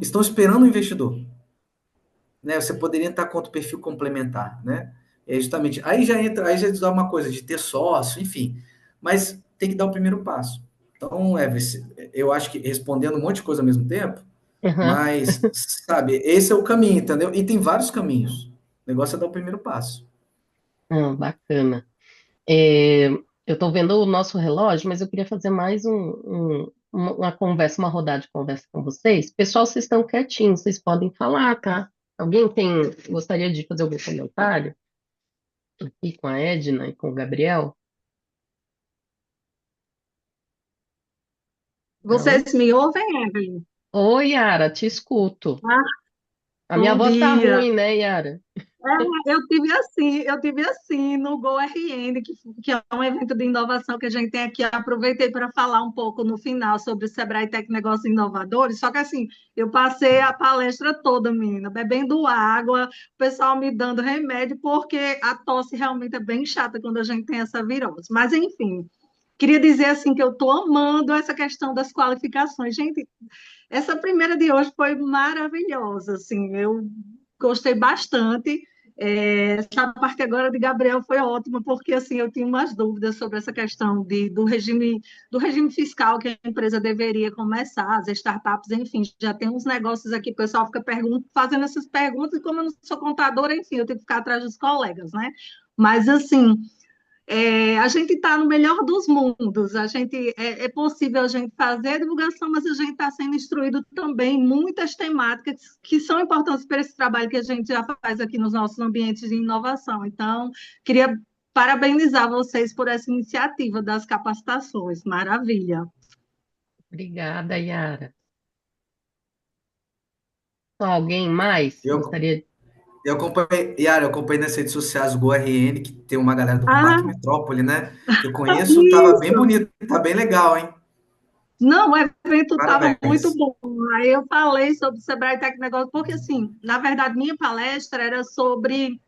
estão esperando o investidor. Né? Você poderia estar com outro perfil complementar, né? Justamente, aí já diz uma coisa de ter sócio, enfim, mas tem que dar o primeiro passo. Então, eu acho que respondendo um monte de coisa ao mesmo tempo, Aham. mas, sabe, esse é o caminho, entendeu? E tem vários caminhos. O negócio é dar o primeiro passo. Bacana. É, eu estou vendo o nosso relógio, mas eu queria fazer mais uma conversa, uma rodada de conversa com vocês. Pessoal, vocês estão quietinhos, vocês podem falar, tá? Alguém gostaria de fazer algum comentário aqui com a Edna e com o Gabriel? Não? Vocês me ouvem, Evelyn? Oi, Yara, te escuto. Ah, A minha bom voz tá dia. ruim, né, Yara? Eu tive assim no GoRN, que é um evento de inovação que a gente tem aqui. Aproveitei para falar um pouco no final sobre o Sebrae Tec Negócios Inovadores. Só que assim, eu passei a palestra toda, menina, bebendo água, o pessoal me dando remédio, porque a tosse realmente é bem chata quando a gente tem essa virose. Mas enfim, queria dizer assim que eu estou amando essa questão das qualificações. Gente, essa primeira de hoje foi maravilhosa, assim, eu gostei bastante. Essa parte agora de Gabriel foi ótima, porque assim eu tinha umas dúvidas sobre essa questão do regime fiscal que a empresa deveria começar, as startups, enfim, já tem uns negócios aqui, o pessoal fica fazendo essas perguntas, e como eu não sou contadora, enfim, eu tenho que ficar atrás dos colegas, né? Mas assim, a gente está no melhor dos mundos, é possível a gente fazer a divulgação, mas a gente está sendo instruído também em muitas temáticas que são importantes para esse trabalho que a gente já faz aqui nos nossos ambientes de inovação. Então, queria parabenizar vocês por essa iniciativa das capacitações. Maravilha. Obrigada, Yara. Alguém mais Eu, gostaria? eu acompanhei, Yara, eu acompanhei nas redes sociais o GoRN, que tem uma galera do Ah, Parque Metrópole, né? Que eu conheço, tava bem isso! bonito, tá bem legal, hein? Não, o evento estava muito Parabéns. bom. Aí eu falei sobre o Sebrae Tech Negócio, porque, assim, na verdade, minha palestra era sobre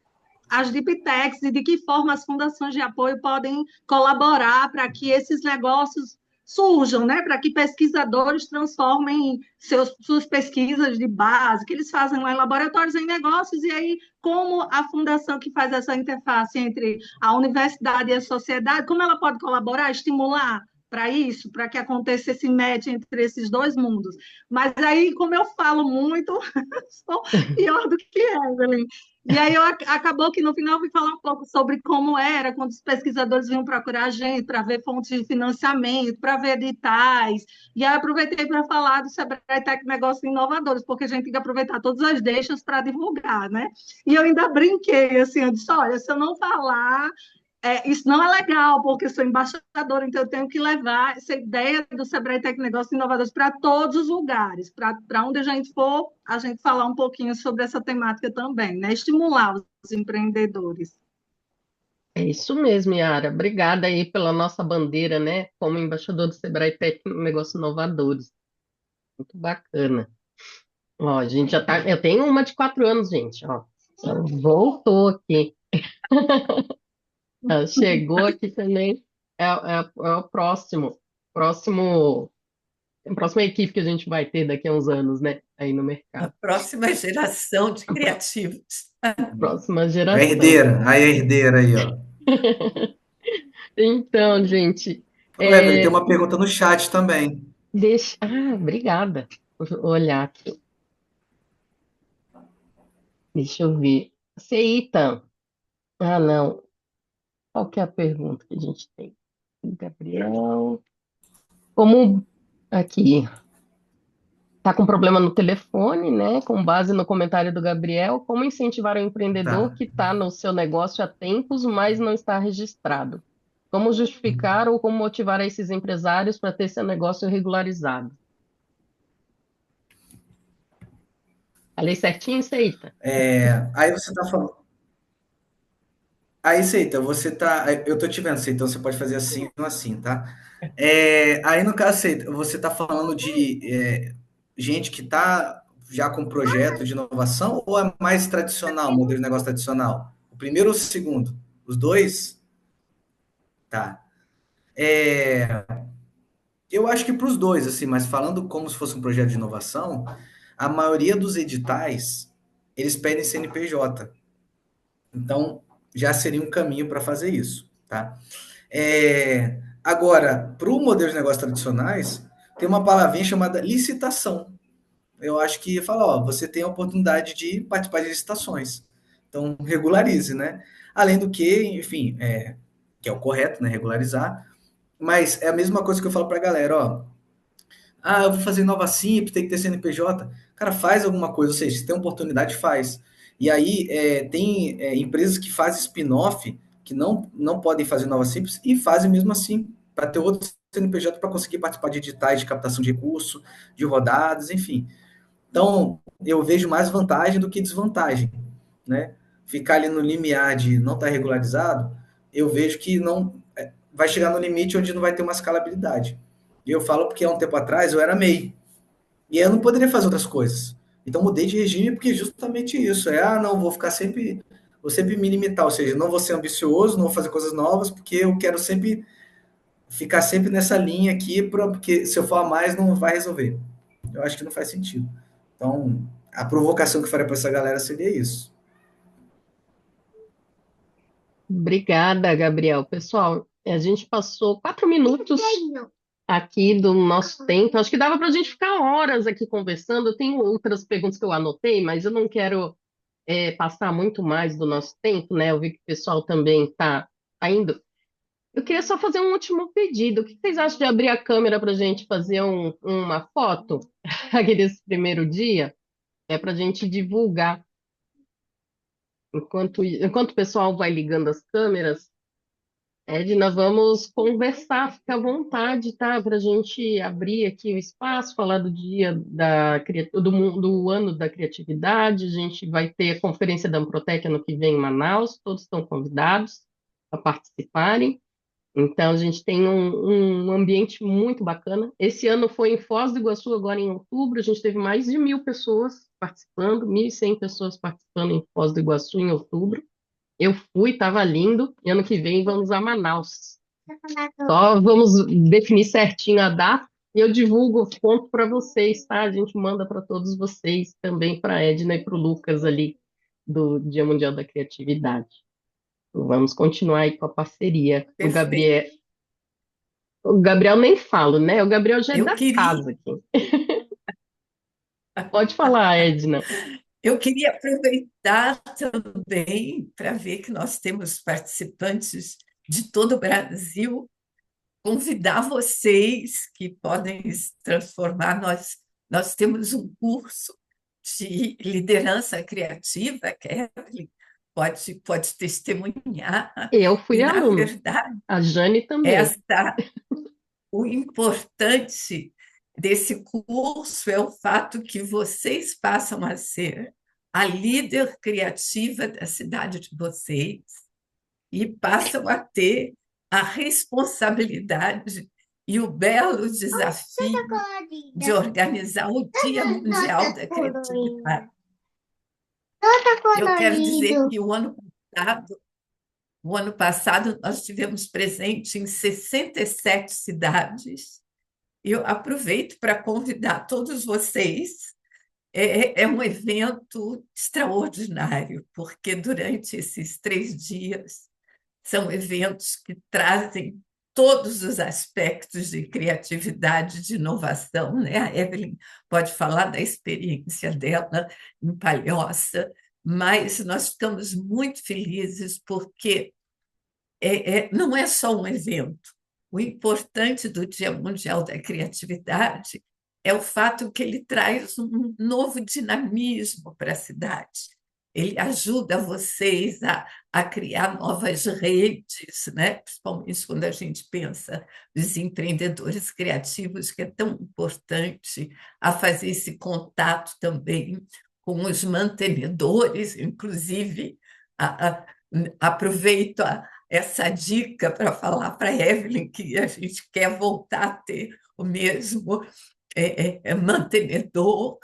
as deep techs e de que forma as fundações de apoio podem colaborar para que esses negócios surjam, né? Para que pesquisadores transformem suas pesquisas de base, que eles fazem lá em laboratórios em negócios, e aí como a fundação que faz essa interface entre a universidade e a sociedade, como ela pode colaborar, estimular para isso, para que aconteça esse match entre esses dois mundos. Mas aí, como eu falo muito, sou pior do que Evelyn. E aí acabou que no final eu fui falar um pouco sobre como era quando os pesquisadores vinham procurar a gente para ver fontes de financiamento, para ver editais. E aí aproveitei para falar do Sebrae Tec Negócios Inovadores, porque a gente tem que aproveitar todas as deixas para divulgar, né? E eu ainda brinquei, assim, eu disse, olha, se eu não falar, isso não é legal, porque eu sou embaixadora, então eu tenho que levar essa ideia do Sebrae Tec Negócios Inovadores para todos os lugares, para onde a gente for, a gente falar um pouquinho sobre essa temática também, né? Estimular os empreendedores. É isso mesmo, Yara. Obrigada aí pela nossa bandeira, né? Como embaixador do Sebrae Tech Negócios Inovadores. Muito bacana. Ó, a gente já tá. Eu tenho uma de 4 anos, gente. Ó, voltou aqui. Chegou aqui também. É o próximo, a próxima equipe que a gente vai ter daqui a uns anos, né? Aí no A mercado. próxima geração de criativos. Próxima A geração. herdeira, a herdeira aí, ó. Então, gente, Ô, Evelyn, tem é, uma pergunta no chat também. deixa. Ah, obrigada. Vou olhar aqui. Deixa eu ver. Seita. Ah, não. Qual que é a pergunta que a gente tem? Gabriel. Como aqui está com problema no telefone, né? Com base no comentário do Gabriel, como incentivar o empreendedor Tá. que está no seu negócio há tempos, mas não está registrado? Como justificar ou como motivar esses empresários para ter seu negócio regularizado? Falei certinho, Seita? Aí você tá falando. Aí, Seita, você tá. Eu tô te vendo, Seita, então você pode fazer assim ou assim, tá? Aí, no caso, Seita, você tá falando de gente que tá já com projeto de inovação ou é mais tradicional, modelo de negócio tradicional? O primeiro ou o segundo? Os dois? Tá. É, eu acho que para os dois, assim, mas falando como se fosse um projeto de inovação, a maioria dos editais, eles pedem CNPJ. Então, já seria um caminho para fazer isso, tá? Agora, para o modelo de negócios tradicionais, tem uma palavrinha chamada licitação. Eu acho que fala, ó, você tem a oportunidade de participar de licitações. Então, regularize, né? Além do que, enfim, que é o correto, né? Regularizar. Mas é a mesma coisa que eu falo para a galera, ó. Ah, eu vou fazer Nova Simples, tem que ter CNPJ. Cara, faz alguma coisa, ou seja, se tem oportunidade, faz. E aí tem empresas que fazem spin-off, que não podem fazer Nova Simples e fazem mesmo assim, para ter outro CNPJ para conseguir participar de editais de captação de recurso, de rodadas, enfim. Então, eu vejo mais vantagem do que desvantagem, né? Ficar ali no limiar de não estar regularizado, eu vejo que não vai chegar no limite onde não vai ter uma escalabilidade. E eu falo porque há um tempo atrás eu era MEI. E aí eu não poderia fazer outras coisas. Então mudei de regime porque justamente isso. Não, vou sempre me limitar, ou seja, não vou ser ambicioso, não vou fazer coisas novas, porque eu quero sempre ficar sempre nessa linha aqui, porque se eu for a mais não vai resolver. Eu acho que não faz sentido. Então, a provocação que eu faria para essa galera seria isso. Obrigada, Gabriel. Pessoal, a gente passou 4 minutos aqui do nosso tempo. Acho que dava para a gente ficar horas aqui conversando. Eu tenho outras perguntas que eu anotei, mas eu não quero passar muito mais do nosso tempo, né? Eu vi que o pessoal também está indo. Eu queria só fazer um último pedido. O que vocês acham de abrir a câmera para a gente fazer uma foto aqui desse primeiro dia? É para a gente divulgar. Enquanto o pessoal vai ligando as câmeras, Edna, vamos conversar, fica à vontade, tá? Para a gente abrir aqui o espaço, falar do dia do ano da criatividade. A gente vai ter a conferência da Amprotec ano que vem em Manaus, todos estão convidados para participarem. Então, a gente tem um ambiente muito bacana. Esse ano foi em Foz do Iguaçu, agora em outubro, a gente teve mais de 1.000 pessoas participando, 1.100 pessoas participando em Foz do Iguaçu em outubro. Eu fui, estava lindo, e ano que vem vamos a Manaus. Só vamos definir certinho a data e eu divulgo, conto para vocês, tá? A gente manda para todos vocês, também para a Edna e para o Lucas ali, do Dia Mundial da Criatividade. Vamos continuar aí com a parceria. Perfeito. O Gabriel nem falo, né? O Gabriel já é Eu da queria, casa aqui. Pode falar, Edna. eu queria aproveitar também para ver que nós temos participantes de todo o Brasil, convidar vocês que podem se transformar. Nós temos um curso de liderança criativa, que a Evelyn pode testemunhar, Eu e, fui na aluna, verdade, a Jane também. esta, o importante desse curso é o fato que vocês passam a ser a líder criativa da cidade de vocês, e passam a ter a responsabilidade e o belo desafio de organizar o Dia Mundial da Criatividade. Eu quero dizer que o ano passado nós tivemos presente em 67 cidades. Eu aproveito para convidar todos vocês. É um evento extraordinário, porque durante esses 3 dias são eventos que trazem todos os aspectos de criatividade, de inovação, né? A Evelyn pode falar da experiência dela em Palhoça, mas nós ficamos muito felizes porque não é só um evento. O importante do Dia Mundial da Criatividade é o fato que ele traz um novo dinamismo para a cidade. Ele ajuda vocês a criar novas redes, né? Principalmente quando a gente pensa nos empreendedores criativos, que é tão importante, a fazer esse contato também com os mantenedores, inclusive. Aproveito essa dica para falar para a Evelyn que a gente quer voltar a ter o mesmo mantenedor.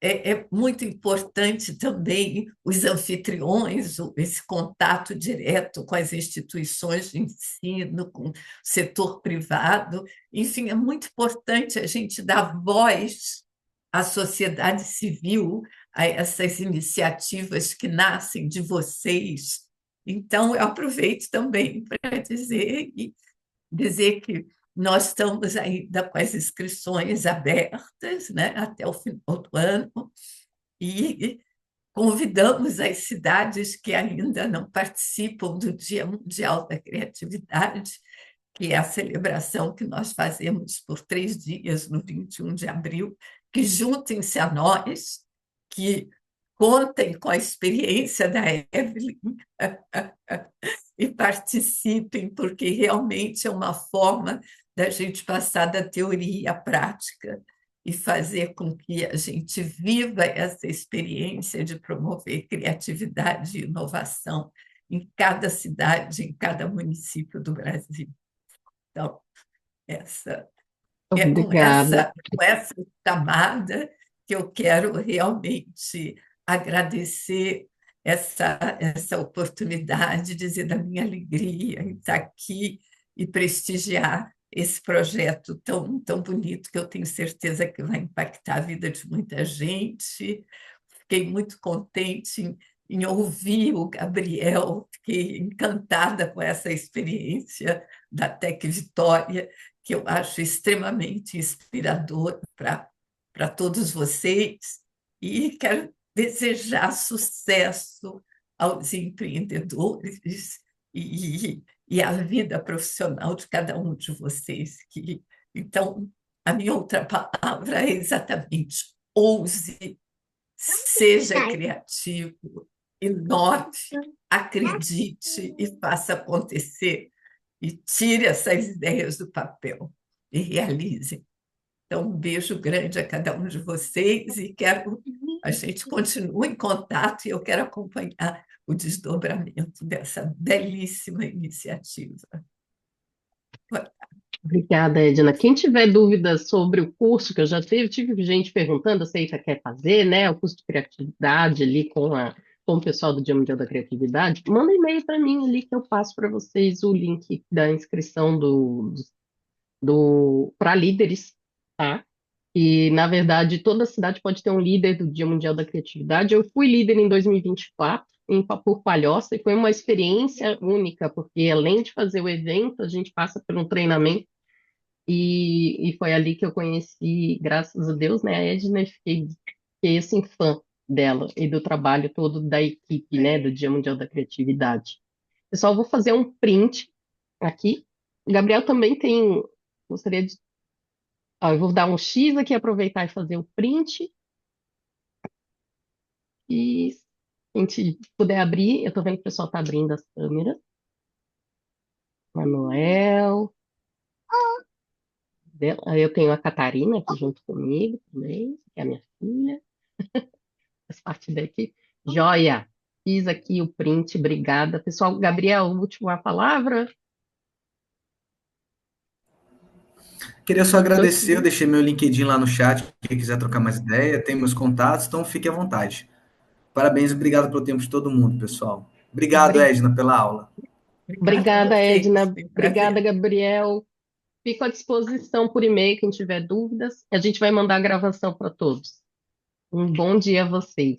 É muito importante também os anfitriões, esse contato direto com as instituições de ensino, com o setor privado. Enfim, é muito importante a gente dar voz à sociedade civil, a essas iniciativas que nascem de vocês. Então, eu aproveito também para dizer que nós estamos ainda com as inscrições abertas, né, até o final do ano, e convidamos as cidades que ainda não participam do Dia Mundial da Criatividade, que é a celebração que nós fazemos por 3 dias, no 21 de abril, que juntem-se a nós, que contem com a experiência da Evelyn e participem, porque realmente é uma forma da gente passar da teoria à prática e fazer com que a gente viva essa experiência de promover criatividade e inovação em cada cidade, em cada município do Brasil. Então, Obrigada. com essa chamada que eu quero realmente agradecer essa oportunidade, dizer da minha alegria em estar aqui e prestigiar esse projeto tão, tão bonito que eu tenho certeza que vai impactar a vida de muita gente. Fiquei muito contente em ouvir o Gabriel, fiquei encantada com essa experiência da Tec Vitória, que eu acho extremamente inspirador para todos vocês, e quero desejar sucesso aos empreendedores e à vida profissional de cada um de vocês. Então, a minha outra palavra é exatamente ouse, seja criativo, inove, acredite e faça acontecer, e tire essas ideias do papel e realize. Então, um beijo grande a cada um de vocês e a gente continua em contato e eu quero acompanhar o desdobramento dessa belíssima iniciativa. Obrigada, Edna. Quem tiver dúvidas sobre o curso que eu já tive gente perguntando se a IFA quer fazer, né? O curso de criatividade ali com o pessoal do Dia Mundial da Criatividade, manda e-mail para mim ali que eu passo para vocês o link da inscrição para líderes, tá? E, na verdade, toda cidade pode ter um líder do Dia Mundial da Criatividade. Eu fui líder em 2024, por Palhoça, e foi uma experiência única, porque além de fazer o evento, a gente passa por um treinamento, e foi ali que eu conheci, graças a Deus, né, a Edna, e fiquei assim, fã dela e do trabalho todo da equipe, né, do Dia Mundial da Criatividade. Pessoal, vou fazer um print aqui. O Gabriel também gostaria de. Ó, eu vou dar um X aqui, aproveitar e fazer o print. E se a gente puder abrir, eu estou vendo que o pessoal está abrindo as câmeras. Manuel. Aí eu tenho a Catarina aqui junto comigo também, que é a minha filha. Faz parte da equipe. Joia! Fiz aqui o print, obrigada. Pessoal, Gabriel, última palavra? Queria só Tô agradecer, eu aqui. deixei meu LinkedIn lá no chat, quem quiser trocar mais ideia, tem meus contatos, então fique à vontade. Parabéns e obrigado pelo tempo de todo mundo, pessoal. Obrigado, Obri- Edna, pela aula. Obrigada a Obrigada, vocês. Edna. Foi um Obrigada, prazer. Gabriel. Fico à disposição por e-mail, quem tiver dúvidas. A gente vai mandar a gravação para todos. Um bom dia a vocês.